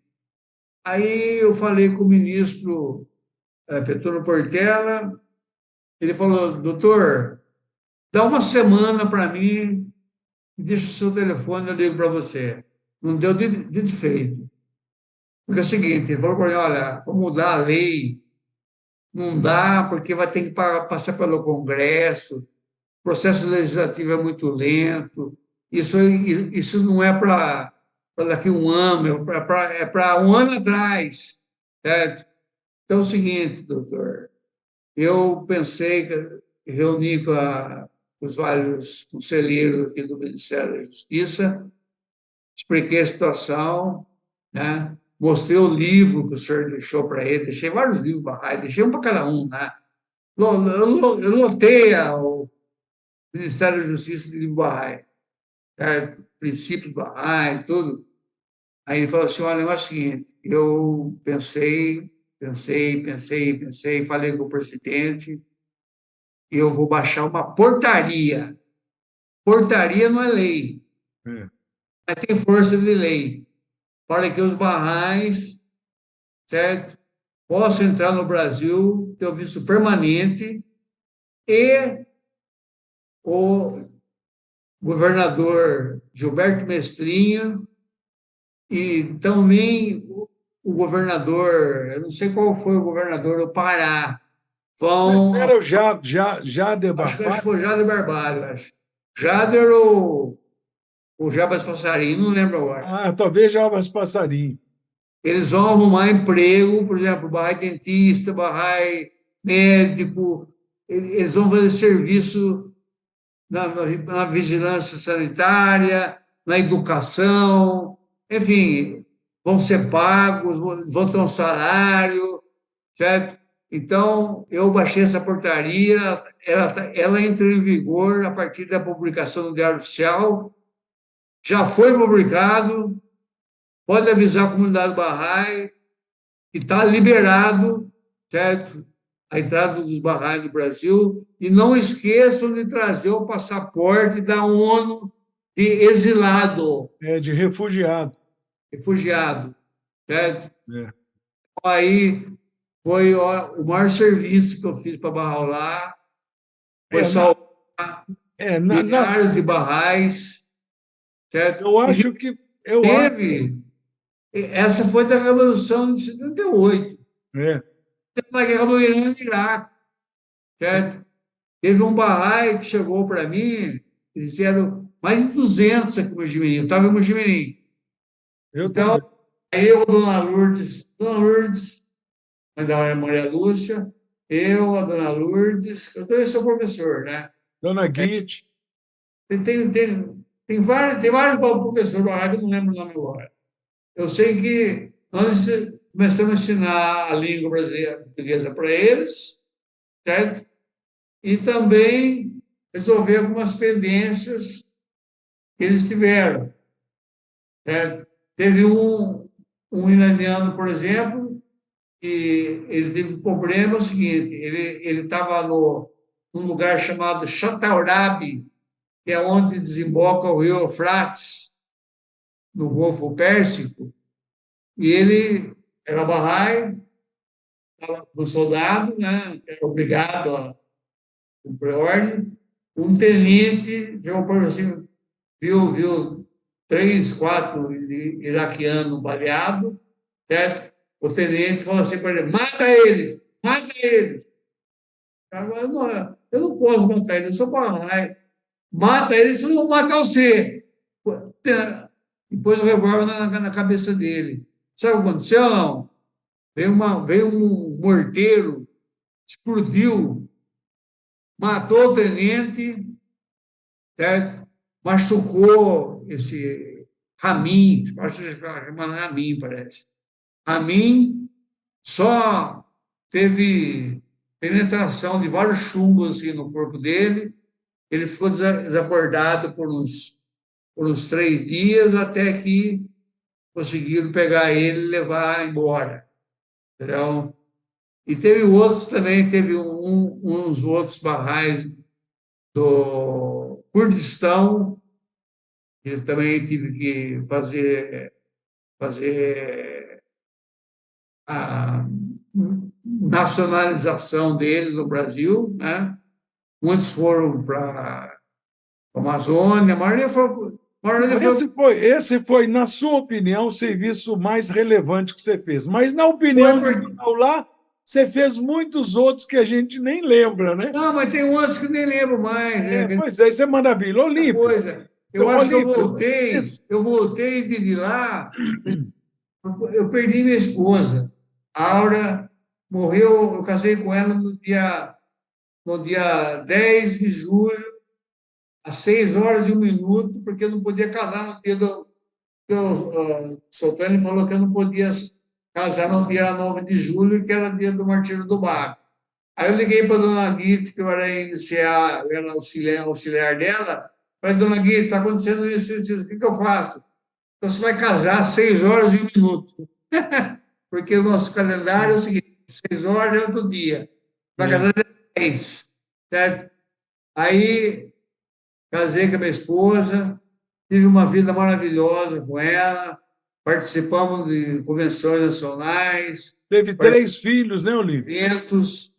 Aí eu falei com o ministro Petrônio Portela, ele falou, doutor, dá uma semana para mim e deixa o seu telefone, eu ligo para você. Não deu de feito. Porque é o seguinte, ele falou para mim, olha, vou mudar a lei não dá, porque vai ter que passar pelo Congresso, o processo legislativo é muito lento, isso não é para daqui a um ano, é para um ano atrás, certo? Então, é o seguinte, doutor, eu pensei, reuni com os vários conselheiros aqui do Ministério da Justiça, expliquei a situação, né? Mostrei o livro que o senhor deixou para ele, deixei vários livros para deixei um para cada um, né? Eu lotei o Ministério da Justiça de livro Bahá'í, princípios Bahá'í, tudo. Aí ele falou assim, olha, é o seguinte, eu pensei, falei com o presidente, e eu vou baixar uma portaria. Portaria não é lei, mas tem força de lei, para que os Bahá'ís, certo, possam entrar no Brasil, ter o visto permanente, e o governador Gilberto Mestrinho e também o governador, eu não sei qual foi o governador do Pará, vão... Era o Jader Acho que Barbalho? foi o Jader Barbalho, acho. Jader ou o Jabas Passarinho, não lembro agora. Talvez Jabas Passarinho. Eles vão arrumar emprego, por exemplo, Bahá'í dentista, Bahá'í médico, eles vão fazer serviço na vigilância sanitária, na educação, enfim, vão ser pagos, vão ter um salário, certo? Então, eu baixei essa portaria, ela entrou em vigor a partir da publicação no Diário Oficial, já foi publicado, pode avisar a comunidade Bahá'í que está liberado, certo? A entrada dos Bahá'í no Brasil, e não esqueçam de trazer o passaporte da ONU de exilado. De refugiado. Refugiado, certo? É. Aí foi o maior serviço que eu fiz para Bahá'u'lláh, foi salvar milhares de Bahá'ís, certo? Eu acho que... Essa foi da Revolução de 78. Na guerra do Irã e Iraque, certo? Sim. Teve um Bahá'í que chegou para mim, eles eram mais de 200 aqui no Mojimirim, eu estava em Mojimirim. Então, aí eu, Dona Lourdes, mãe da Maria Lúcia, eu, a Dona Lourdes, eu também sou professor, né? Dona Guite. Tem vários professores Bahá'í que eu não lembro o nome agora. Eu sei que nós começamos a ensinar a língua brasileira portuguesa para eles, certo? E também resolver algumas pendências que eles tiveram, certo? Teve um iraniano, por exemplo, que ele teve um problema, é o seguinte, ele estava num lugar chamado Chataurabi, que é onde desemboca o rio Eufrates, no Golfo Pérsico, e ele era Bahá'í, um soldado, né, era obrigado a cumprir ordem, um tenente chegou para assim, viu 3, 4 iraquianos baleados, certo? O tenente falou assim para ele, mata eles, mata eles. Agora, eu não posso matar eles, eu sou Bahá'í. Mata eles, senão vão matar você. Depois o revólver na cabeça dele. Sabe o que aconteceu? Não? Veio um morteiro, explodiu, matou o tenente, certo? Machucou esse Ramin, acho que chama Ramin, parece. Ramin só teve penetração de vários chumbos assim, no corpo dele, ele ficou desacordado por uns 3 dias, até que conseguiram pegar ele e levar embora. Entendeu? E teve outros também, teve uns outros Bahá'ís do Kurdistão, que eu também tive que fazer a nacionalização deles no Brasil, né? Muitos foram para a Amazônia, a maioria foi... Esse foi, na sua opinião, o serviço mais relevante que você fez. Mas, na opinião de Bahá'u'lláh, você fez muitos outros que a gente nem lembra, né? Não, mas tem outros que nem lembro mais, né? Pois é, isso é maravilha. Olímpio, Coisa. Eu então, acho que Olímpio, eu voltei de lá, eu perdi minha esposa. A Aura morreu, eu casei com ela no dia 10 de julho, às 6 horas e 1 minuto, porque eu não podia casar no dia do. O Soltani falou que eu não podia casar no dia 9 de julho, que era dia do Martírio do Baco. Aí eu liguei para a dona Guita, que eu era auxiliar dela. Falei, dona Guita, está acontecendo isso, o que eu faço? Então você vai casar às 6 horas e 1 minuto. Porque o nosso calendário é o seguinte: 6 horas é outro dia. Vai casar às 10, certo? Aí casei com a minha esposa, tive uma vida maravilhosa com ela, participamos de convenções nacionais, teve 3 filhos, né, Olímpio? eventos,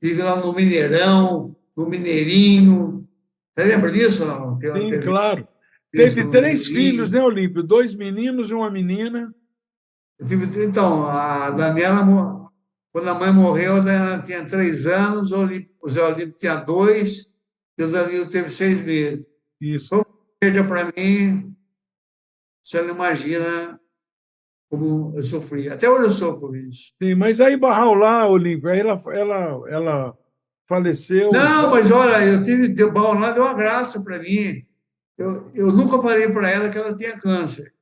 estive lá no Mineirão, no Mineirinho. Você lembra disso? Não? Sim, claro. Isso Teve no 3 filhos, Mineirinho. né, Olímpio? 2 meninos e uma menina. Então, a Daniela, quando a mãe morreu, a Daniela tinha 3 anos, o Zé Olímpio tinha 2, e o Danilo teve 6 meses. Isso. Foi uma perda para mim, você não imagina como eu sofri. Até hoje eu sofro isso. Sim, mas aí Barral lá, Olímpio, aí ela faleceu. Não, mas olha, eu tive, deu bom lá, deu uma graça para mim. Eu nunca falei para ela que ela tinha câncer.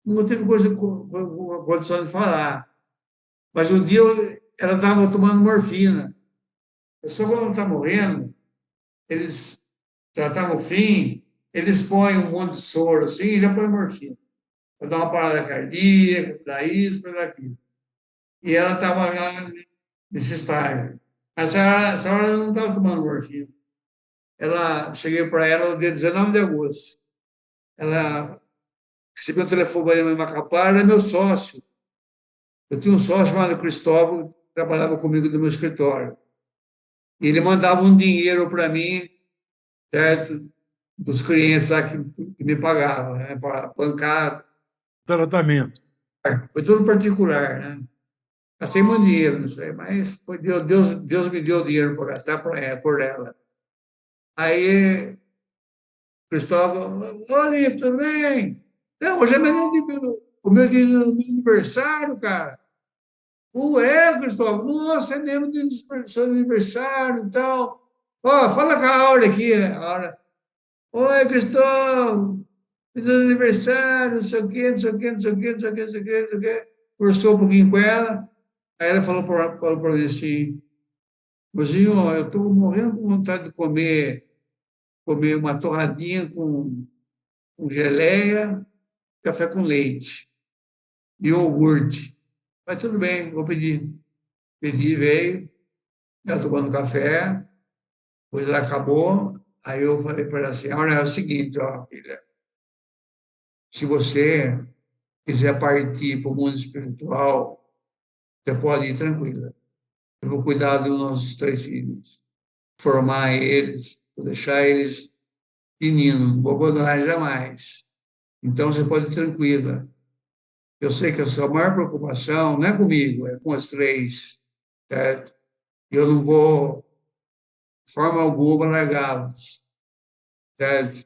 Não tive condição de falar. Mas um dia ela estava tomando morfina. Só quando está morrendo, eles já está no fim, eles põem um monte de soro assim e já põem morfina. Para dar uma parada cardíaca, para dar isso, para dar aquilo. E ela estava lá nesse estágio. Essa hora ela não estava tomando morfina. Cheguei para ela no dia 19 de agosto. Ela recebeu o telefone em Macapá, era meu sócio. Eu tinha um sócio chamado Cristóvão, que trabalhava comigo no meu escritório. E ele mandava um dinheiro para mim, certo? Dos clientes lá que me pagavam, né? Para bancar. Tratamento. Foi tudo particular, né? Gastei muito dinheiro nisso aí, mas foi Deus me deu dinheiro para gastar por ela. Aí, Cristóvão, olha, tudo bem? Não, hoje é o meu dia do meu aniversário, cara. Cristóvão, nossa, é mesmo dia do seu aniversário e tal. Ó, fala com a Aura aqui, né? A Aura, oi, Cristóvão, feliz aniversário, não sei o quê, não sei o quê, não sei o quê, não sei o quê, não sei o quê, não sei o quê. Conversou um pouquinho com ela. Aí ela falou para mim assim, mozinho, ó, eu estou morrendo com vontade de comer uma torradinha com geleia, café com leite e iogurte. Mas tudo bem, vou pedir. Pedi, veio, ela tomando café, depois ela acabou. Aí eu falei para ela assim, olha, é o seguinte, ó, filha, se você quiser partir para o mundo espiritual, você pode ir tranquila. Eu vou cuidar dos nossos 3 filhos, formar eles, vou deixar eles meninos, não vou abandonar jamais. Então você pode ir tranquila. Eu sei que a sua maior preocupação não é comigo, é com as 3, certo? Eu não vou, de forma alguma, largá-los, certo?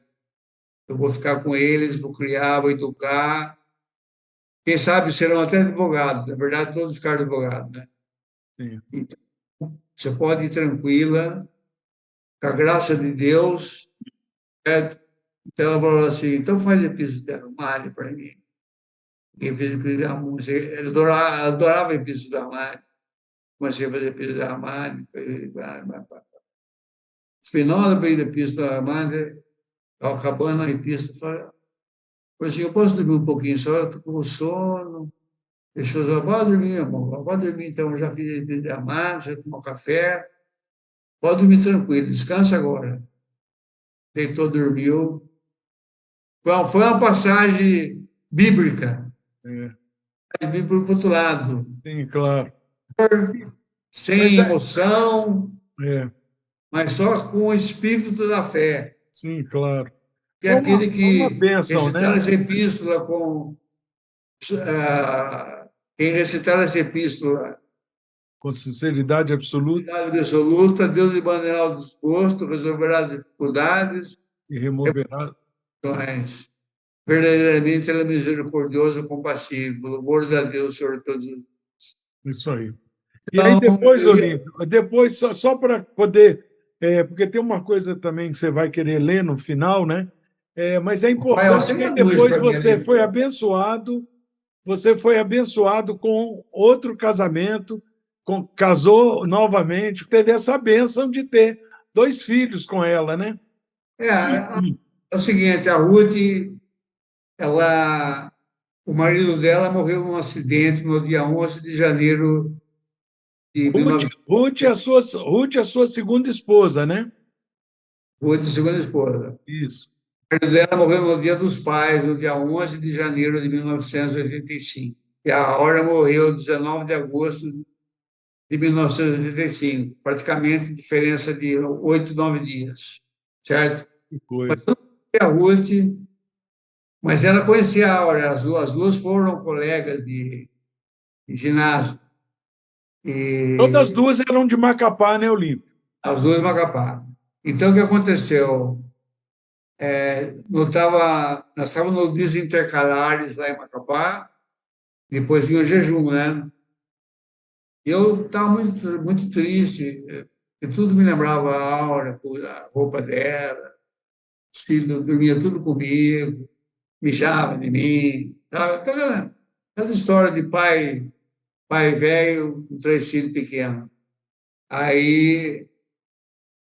Eu vou ficar com eles, vou criar, vou educar. Quem sabe serão até advogados, na verdade, todos ficaram advogados, né? Sim. Então, você pode ir tranquila, com a graça de Deus, certo? Então ela falou assim, então faz epístola de Armário para mim. Quem fez epístola de Armário, ele adorava epístola de Armário. Comecei a fazer epístola de Armário. No final da epístola de Armário, acabando a epístola, falei assim, eu posso dormir um pouquinho só, eu estou com sono. Deixou eu pode dormir, irmão, pode dormir, então, eu já fiz a epístola de Armário, você tomou café, pode dormir tranquilo, descansa agora. Deitou, dormiu. Foi uma passagem bíblica, É. bíblica para o outro lado, Sim, claro. Mas sem emoção, é, mas só com o espírito da fé, sim, claro. que é aquele É uma que bênção, recitar né? essa epístola quem recitar essa epístola Com sinceridade absoluta Verdade absoluta, Deus lhe banirá o desgosto, resolverá as dificuldades, e removerá. emoções. Verdadeiramente ele é misericordioso e compassivo. Louvores a Deus, Senhor, todos os. Isso aí. E aí Então, depois, Olímpio, depois, só para poder, porque tem uma coisa também que você vai querer ler no final, né? Mas é Rafael, importante que acenda aí a luz depois para mim ali. você foi abençoado com outro casamento, casou novamente, teve essa bênção de ter 2 filhos com ela, né? É o seguinte, a Ruth, ela, o marido dela morreu num acidente no dia 11 de janeiro de Ruth, 1900. Ruth, a sua segunda esposa, né? Ruth, segunda esposa. Isso. O marido dela morreu no dia dos pais, no dia 11 de janeiro de 1985. E a Aura morreu 19 de agosto de 1985, praticamente diferença de 8, 9 dias, certo? Que coisa. E a Ruth, mas ela conhecia a Aura, as duas foram colegas de ginásio, Todas as e duas eram de Macapá, né, Olímpio? as duas em Macapá. Então, o que aconteceu? Nós estávamos no dias intercalares lá em Macapá, depois vinha o jejum, né? E eu estava muito, muito triste, e tudo me lembrava a Aura, a roupa dela, os filhos dormiam tudo comigo, mijavam em mim. Aquela história de pai velho com 3 filhos pequenos. Aí,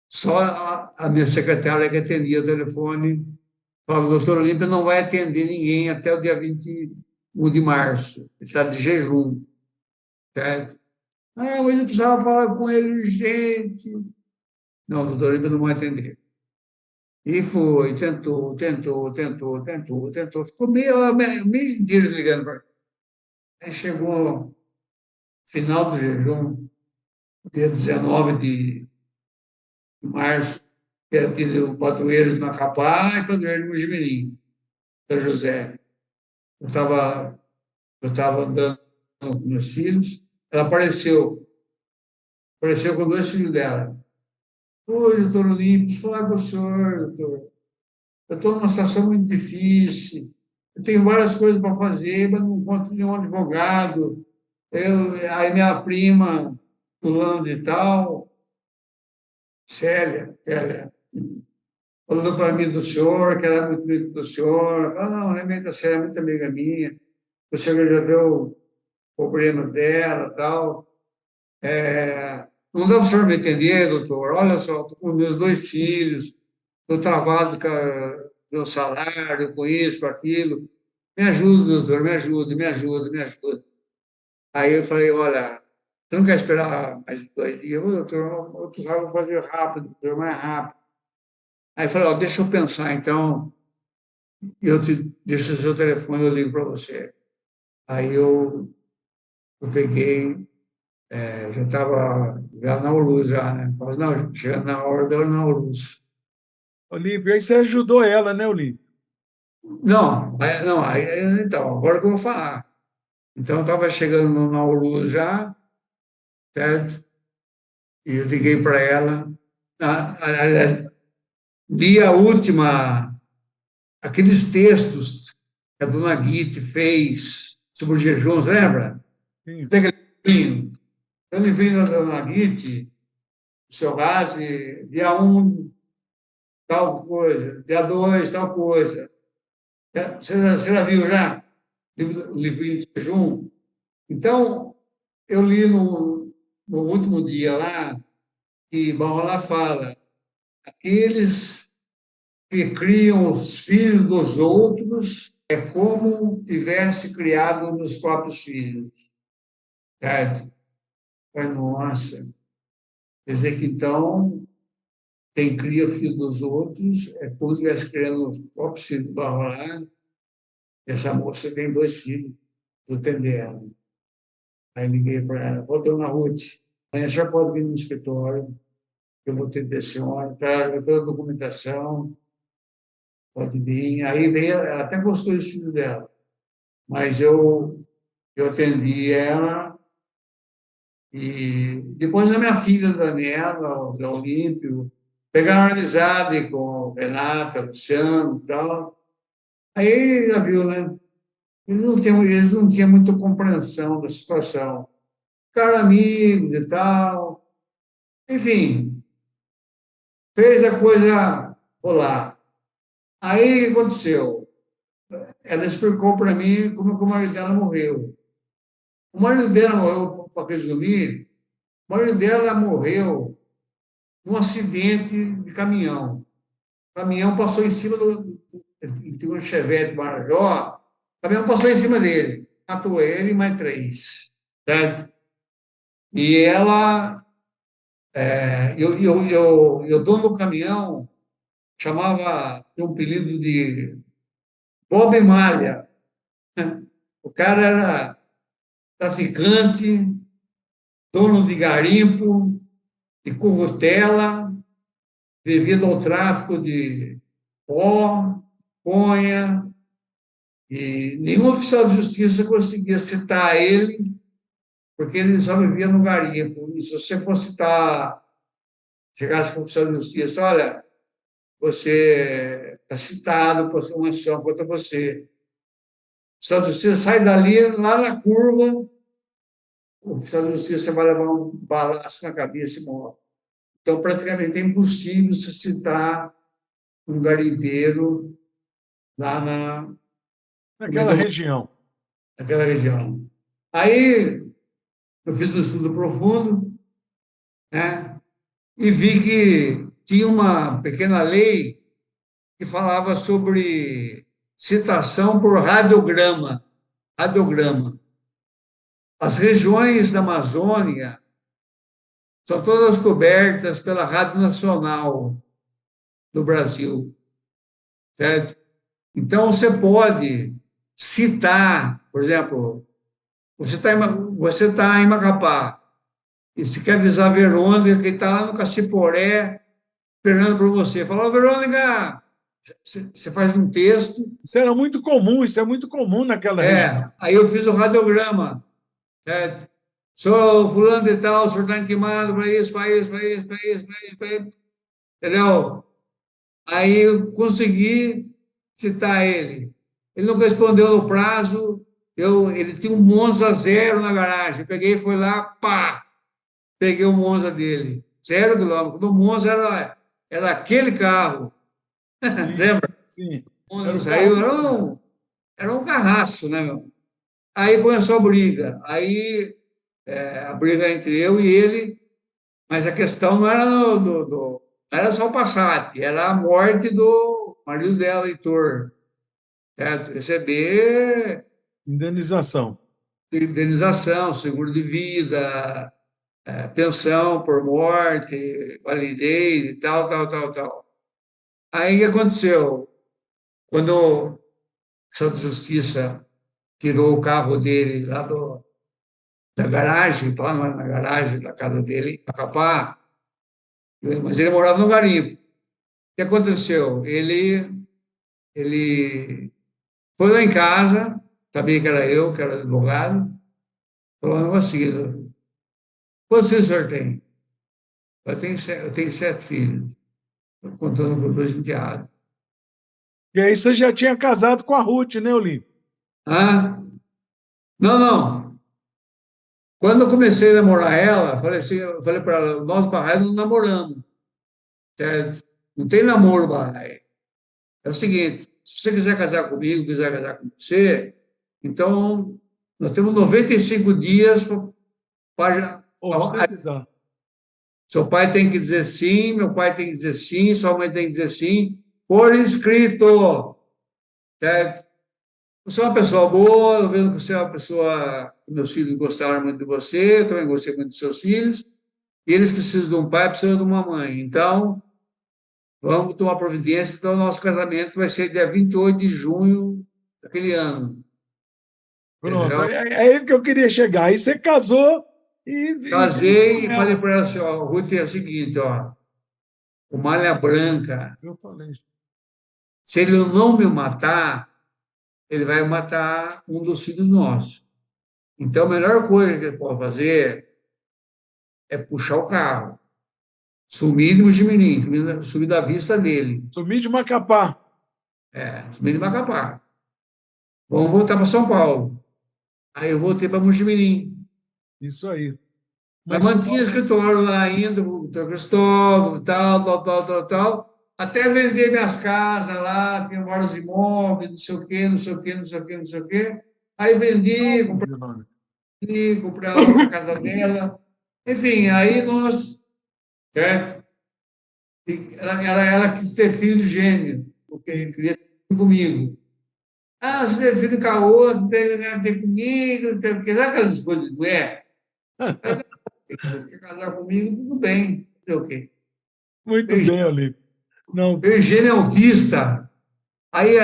só a minha secretária que atendia o telefone falava: doutor Olímpio não vai atender ninguém até o dia 21 de março, ele está de jejum, certo? Ah, mas eu precisava falar com ele urgente. Não, doutor Olímpio não vai atender. E foi, tentou. Ficou mês inteiro ligando para. Aí chegou final do jejum, dia 19 de março, que era o padroeiro de Macapá e padroeiro de Mojimirim, São José. Eu estava andando com meus filhos, ela apareceu com 2 filhos dela. Oi, doutor Olímpio, preciso falar com o senhor, doutor. Eu estou numa situação muito difícil, eu tenho várias coisas para fazer, mas não encontro nenhum advogado. Aí minha prima, fulano de tal, Célia, falou para mim do senhor, que era muito amigo do senhor. Falei: não, realmente a Célia é muito amiga minha, o senhor resolveu o problema dela e tal. Não dá para o senhor me entender, doutor? Olha só, estou com meus 2 filhos, estou travado com meu salário, com isso, com aquilo. Me ajuda, doutor, me ajuda. Aí eu falei: olha, você não quer esperar mais 2 dias? Ô, doutor, eu precisava fazer rápido, doutor, mais rápido. Aí eu falei: ó, deixa eu pensar, então, eu te deixo o seu telefone, eu ligo para você. Aí eu peguei, já estava já na Urus, já, né? Falei: não, chegando na hora da na Urus. Olímpio, aí você ajudou ela, né, Olímpio? Não, não, então, agora que eu vou falar. Então, eu estava chegando no Nauru já, certo? E eu liguei para ela. Aliás, li a última, aqueles textos que a dona Guite fez sobre os jejuns, lembra? Sim. Tem aquele livrinho. Eu me vi da dona Guite, seu Razi, dia 1, tal coisa, dia 2, tal coisa. Você já viu já? O livrinho de jejum? Então, eu li no último dia lá, que Bahá'u'lláh fala: aqueles que criam os filhos dos outros é como tivesse criado nos próprios filhos. Certo? Nossa. Quer dizer que, então, quem cria o filho dos outros é como se estivesse criando os próprios filhos do Bahá'u'lláh. Essa moça tem 2 filhos, vou atender ela. Aí liguei para ela: ô, dona Ruth, amanhã já pode vir no escritório, eu vou ter a senhora, tá, toda a documentação, pode vir. Aí veio, ela até gostou do filho dela, mas eu atendi ela, E depois a minha filha, Daniela, o Zé Olímpio, pegaram amizade com Renata, Luciano e tal. Aí já viu, né? Eles não tinham muita compreensão da situação. Ficaram amigos e tal. Enfim, fez a coisa rolar. Aí o que aconteceu? Ela explicou para mim como que o marido dela morreu. O marido dela morreu, para resumir, o marido dela morreu num acidente de caminhão. O caminhão passou em cima tinha um Chevette Marajó, o caminhão passou em cima dele, matou ele e mais três, certo? E ela, o dono do caminhão chamava, tinha um apelido de Bob Malha. O cara era traficante, dono de garimpo, de currutela, devido ao tráfico de pó, conha, e nenhum oficial de justiça conseguia citar ele, porque ele só vivia no garimpo. E se você for citar, chegasse com o oficial de justiça, olha, você está citado por uma ação contra você. O oficial de justiça sai dali, lá na curva, o oficial de justiça vai levar um balaço na cabeça e morre. Então, praticamente é impossível se citar um garimpeiro lá Naquela região. naquela região. Aí eu fiz um estudo profundo, né, e vi que tinha uma pequena lei que falava sobre citação por radiograma. Radiograma. As regiões da Amazônia são todas cobertas pela Rádio Nacional do Brasil, certo? Então, você pode citar, por exemplo, você tá em Macapá, e você quer avisar a Verônica, que está lá no Caciporé, esperando por você. Fala, "Ô, Verônica, você faz um texto. Isso é muito comum naquela região. Aí eu fiz o radiograma. Sou fulano de tal, o senhor está intimado para isso, para isso, para isso, para isso, para isso, para isso. Entendeu? Aí eu consegui citar ele. Ele não respondeu no prazo, ele tinha um Monza zero na garagem. Peguei, fui lá, pá, peguei o Monza dele. 0 quilômetro. No Monza era aquele carro. Lembra? Sim. O Monza saiu, era um carraço, né, meu? Aí começou a briga. Aí a briga entre eu e ele, mas a questão não era não era só o Passat, era a morte do marido dela, Heitor. Certo? Receber Indenização. indenização, seguro de vida, pensão por morte, validez e tal, tal, tal, tal. Aí o que aconteceu? Quando o Santo Justiça tirou o carro dele lá da garagem, lá na garagem da casa dele, em Macapá, mas ele morava no garimpo. O que aconteceu? Ele foi lá em casa, sabia que era eu, que era advogado, falou um negócio seguinte: quantos filhos o senhor tem? Eu tenho 7 filhos, contando com os 2 enteados. E aí você já tinha casado com a Ruth, né, Olímpio? Ah, não, não. Quando eu comecei a namorar ela, eu falei para ela, nós barrais não namoramos, certo? Não tem namoro barrai. É o seguinte, se você quiser casar comigo, quiser casar com você, então nós temos 95 dias para. Oficializar. Seu pai tem que dizer sim, meu pai tem que dizer sim, sua mãe tem que dizer sim, por escrito. Certo? Você é uma pessoa boa, eu vejo que você é uma pessoa. Meus filhos gostaram muito de você, eu também gostei muito dos seus filhos, e eles precisam de um pai, precisam de uma mãe. Então, vamos tomar providência. Então, o nosso casamento vai ser dia 28 de junho daquele ano. Pronto, Entendeu? é aí que eu queria chegar. Aí você casou e vive com Casei e falei ela. para ela assim: ó, Ruth, é o seguinte, ó, o Malha Branca, Eu falei. se ele não me matar, ele vai matar um dos filhos nossos. Então, a melhor coisa que ele pode fazer é puxar o carro, sumir de Mojimirim, sumir da vista dele, Sumi de Macapá. sumir de Macapá. Vamos voltar para São Paulo. Aí eu voltei para Mojimirim. Isso aí. Mas Mas mantinha escritório lá ainda, com o doutor Cristóvão, tal, até vender minhas casas lá, tinha vários imóveis, não sei o quê, não sei o quê, não sei o quê, não sei o quê. Aí vendi, comprei a outra casa dela. Enfim, aí nós, certo? E ela quis ter filho gêmeo, porque queria ter filho comigo. Ah, você tem filho com a outra, tem comigo, tem o quê? Sabe aquelas coisas de mulher? Você quer casar comigo, tudo bem. Fazer o quê? muito bem, Olímpio. Não, Eugênio é autista. Aí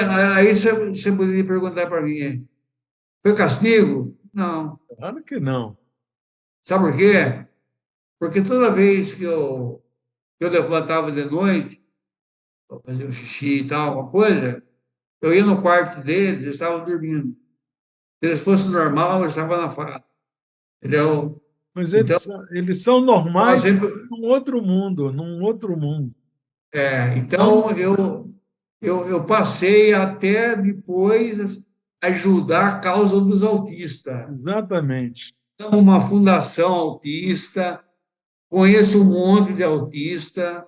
você poderia perguntar para mim, foi castigo? Não. claro que não. Sabe por quê? Porque toda vez que eu levantava de noite, para fazer um xixi e tal, uma coisa, eu ia no quarto deles, eles estavam dormindo. Se eles fossem normal, eles estavam na fala. Entendeu? Mas Então, eles são nós normais sempre, num outro mundo, num outro mundo. então Não, eu passei até depois ajudar a causa dos autistas. exatamente. Então, uma fundação autista, conheço um monte de autista,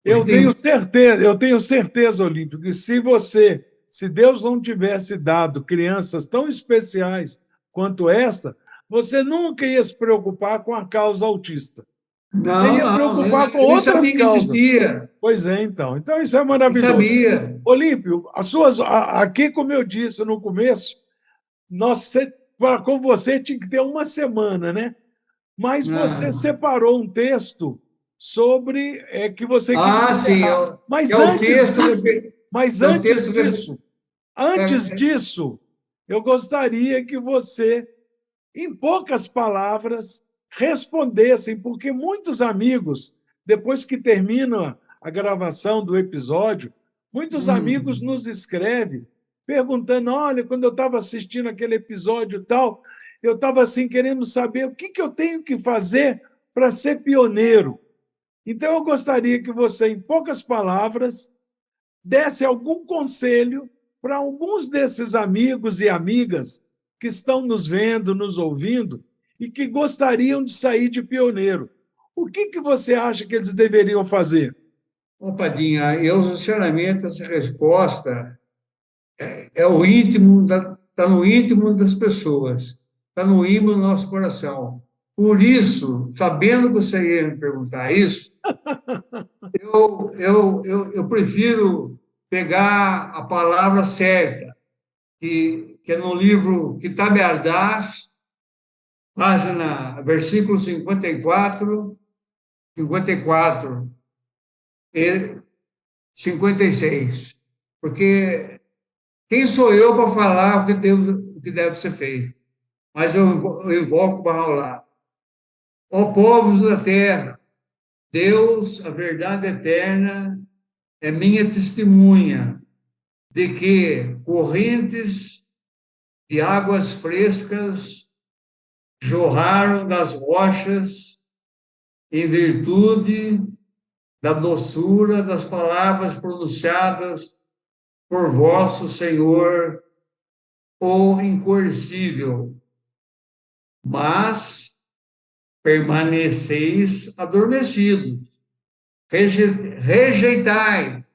porque tem. Eu tenho certeza, Olímpio, que se Deus não tivesse dado crianças tão especiais quanto essa, você nunca ia se preocupar com a causa autista. Você Não, ia não, preocupar com eu nem outras sabia que causas. existia, Pois é, então. Então, isso é nem maravilhoso. sabia. Olímpio, aqui, como eu disse no começo, com você tinha que ter uma semana, né? Mas você Ah, separou um texto sobre que você queria sim, encerrar. é o texto, Mas é o texto antes disso, eu gostaria que você, em poucas palavras, respondesse, porque muitos amigos, depois que termina a gravação do episódio, muitos amigos hum, nos escrevem perguntando: olha, quando eu estava assistindo aquele episódio tal, eu estava assim querendo saber o que eu tenho que fazer para ser pioneiro. Então, eu gostaria que você, em poucas palavras, desse algum conselho para alguns desses amigos e amigas que estão nos vendo, nos ouvindo e que gostariam de sair de pioneiro. O que você acha que eles deveriam fazer? Ô, Padinha, eu, sinceramente, essa resposta é o íntimo, está no íntimo das pessoas, está no íntimo do nosso coração. Por isso, sabendo que você ia me perguntar isso, eu prefiro pegar a palavra certa, que é no livro Kitab Ardaz, versículo 54 e 56. Porque quem sou eu para falar o que deve ser feito? Mas eu invoco Bahá'u'lláh. Ó povos da terra, Deus, a verdade eterna, é minha testemunha de que correntes de águas frescas jorraram das rochas em virtude da doçura das palavras pronunciadas por vosso Senhor, o incoercível. Mas permaneceis adormecidos, rejeitai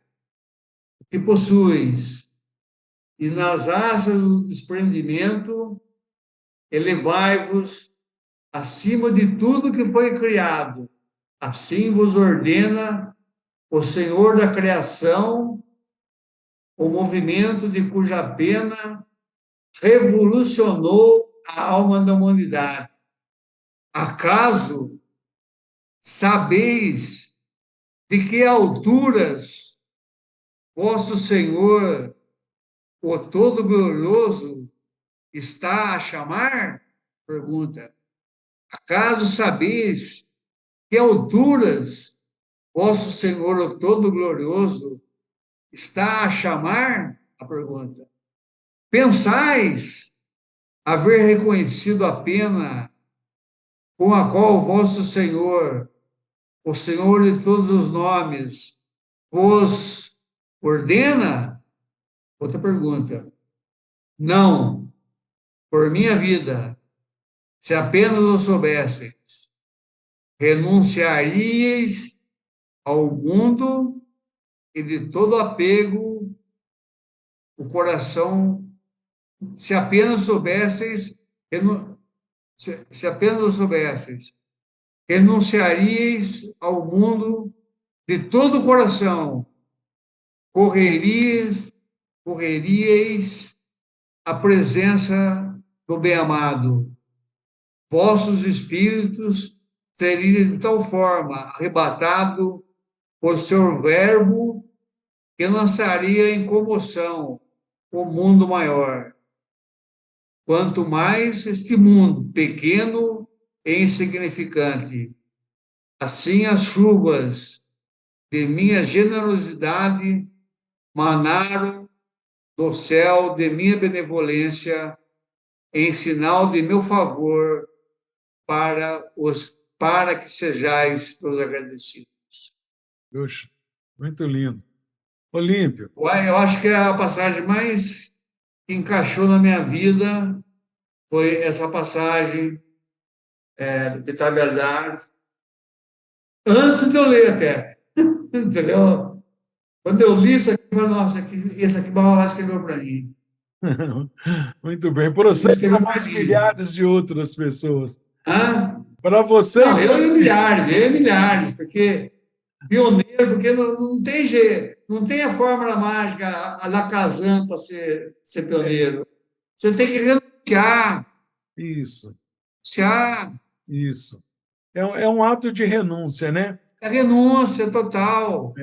o que possuis, e nas asas do desprendimento elevai-vos acima de tudo que foi criado. Assim vos ordena o Senhor da criação, o movimento de cuja pena revolucionou a alma da humanidade. Acaso sabeis de que alturas vosso Senhor, o Todo-Glorioso, está a chamar? Pergunta. Acaso sabeis que alturas vosso Senhor, o Todo-Glorioso, está a chamar? A pergunta. Pensais haver reconhecido a pena com a qual vosso Senhor, o Senhor de todos os nomes, vos ordena? Outra pergunta. Não, por minha vida, se apenas o soubesseis, renunciaríeis ao mundo e de todo apego, o coração, se apenas soubesseis, se apenas o soubesseis, renunciaríeis ao mundo de todo o coração, correríeis à presença do bem-amado. Vossos espíritos seriam de tal forma arrebatado por seu verbo que lançaria em comoção o mundo maior. Quanto mais este mundo pequeno e insignificante, assim as chuvas de minha generosidade manaram do céu de minha benevolência em sinal de meu favor para que sejais todos agradecidos. Puxa, muito lindo. Olímpio. Eu acho que a passagem mais que encaixou na minha vida foi essa passagem do Pitar Verdades, antes de eu ler até, entendeu? Quando eu li isso aqui, eu falei, nossa, esse aqui Barrola escreveu para mim. Muito bem. Para você e para mais milhares de outras pessoas. Para você. Não, eu e milhares, porque pioneiro, porque não tem jeito, não tem a fórmula mágica, a la Kazan para ser pioneiro. Você tem que renunciar. Isso. Renunciar. Isso. É um ato de renúncia, né? É renúncia total.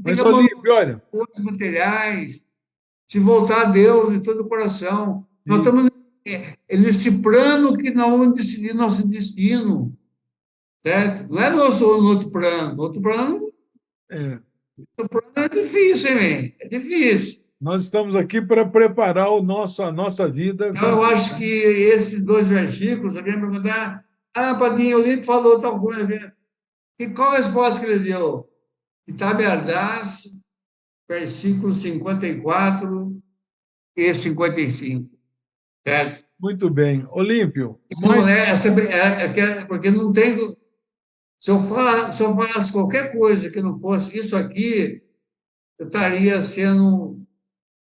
Mas, Olímpio, olha. Coisas materiais, se voltar a Deus de todo o coração. Nós estamos nesse plano que nós vamos decidir nosso destino. Certo? Não é no outro plano. No outro plano é difícil, hein? É difícil. Nós estamos aqui para preparar a nossa vida. Então, eu acho que esses 2 versículos, alguém vai perguntar, Padrinho, o Olímpio falou tal coisa. E qual a resposta que ele deu? Itaberdás, versículos 54 e 55. Certo? Muito bem. Olímpio. Porque não tem. Se eu falasse qualquer coisa que não fosse isso aqui, eu estaria sendo.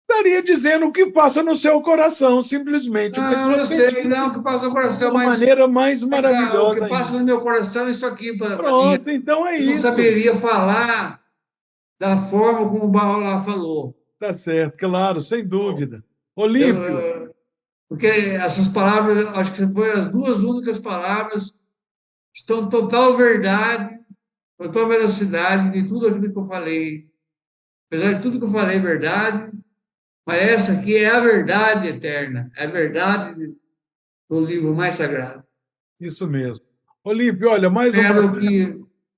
Estaria dizendo o que passa no seu coração, simplesmente. Não, eu sei, não, o que passa no coração. De uma maneira mais maravilhosa. O que passa no meu coração é isso aqui. Pronto, então é isso. Eu não saberia falar da forma como o Barrola falou. Tá certo, claro, sem dúvida. Olímpio. Porque essas palavras, acho que foram as 2 únicas palavras que estão total verdade, total veracidade de tudo aquilo que eu falei. Apesar de tudo que eu falei, é verdade, mas essa aqui é a verdade eterna, é a verdade do livro mais sagrado. Isso mesmo. Olímpio, olha, mais uma vez,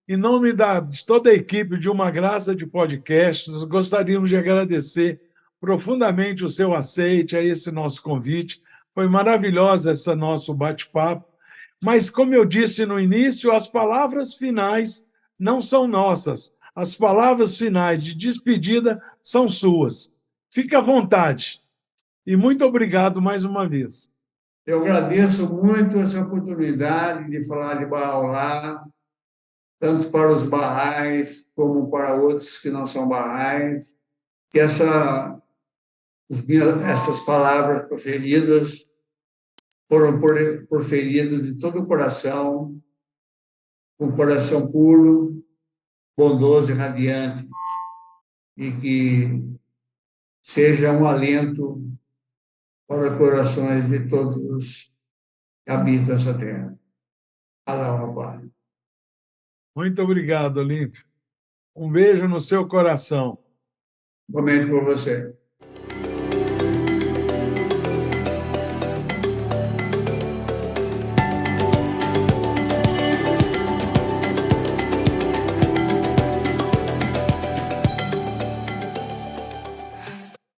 em nome de toda a equipe de Uma Graça de Podcasts, nós gostaríamos de agradecer profundamente o seu aceite a esse nosso convite. Foi maravilhosa esse nosso bate-papo, mas, como eu disse no início, as palavras finais não são nossas. As palavras finais de despedida são suas. Fique à vontade. E muito obrigado mais uma vez. Eu agradeço muito essa oportunidade de falar de Bahá'u'lláh, tanto para os Baha'is como para outros que não são Baha'is, que essas palavras proferidas foram proferidas de todo o coração, com um coração puro, bondoso e radiante, e que seja um alento para os corações de todos os que habitam essa terra. Alá, Pai. Muito obrigado, Olímpio. Um beijo no seu coração. Igualmente por você.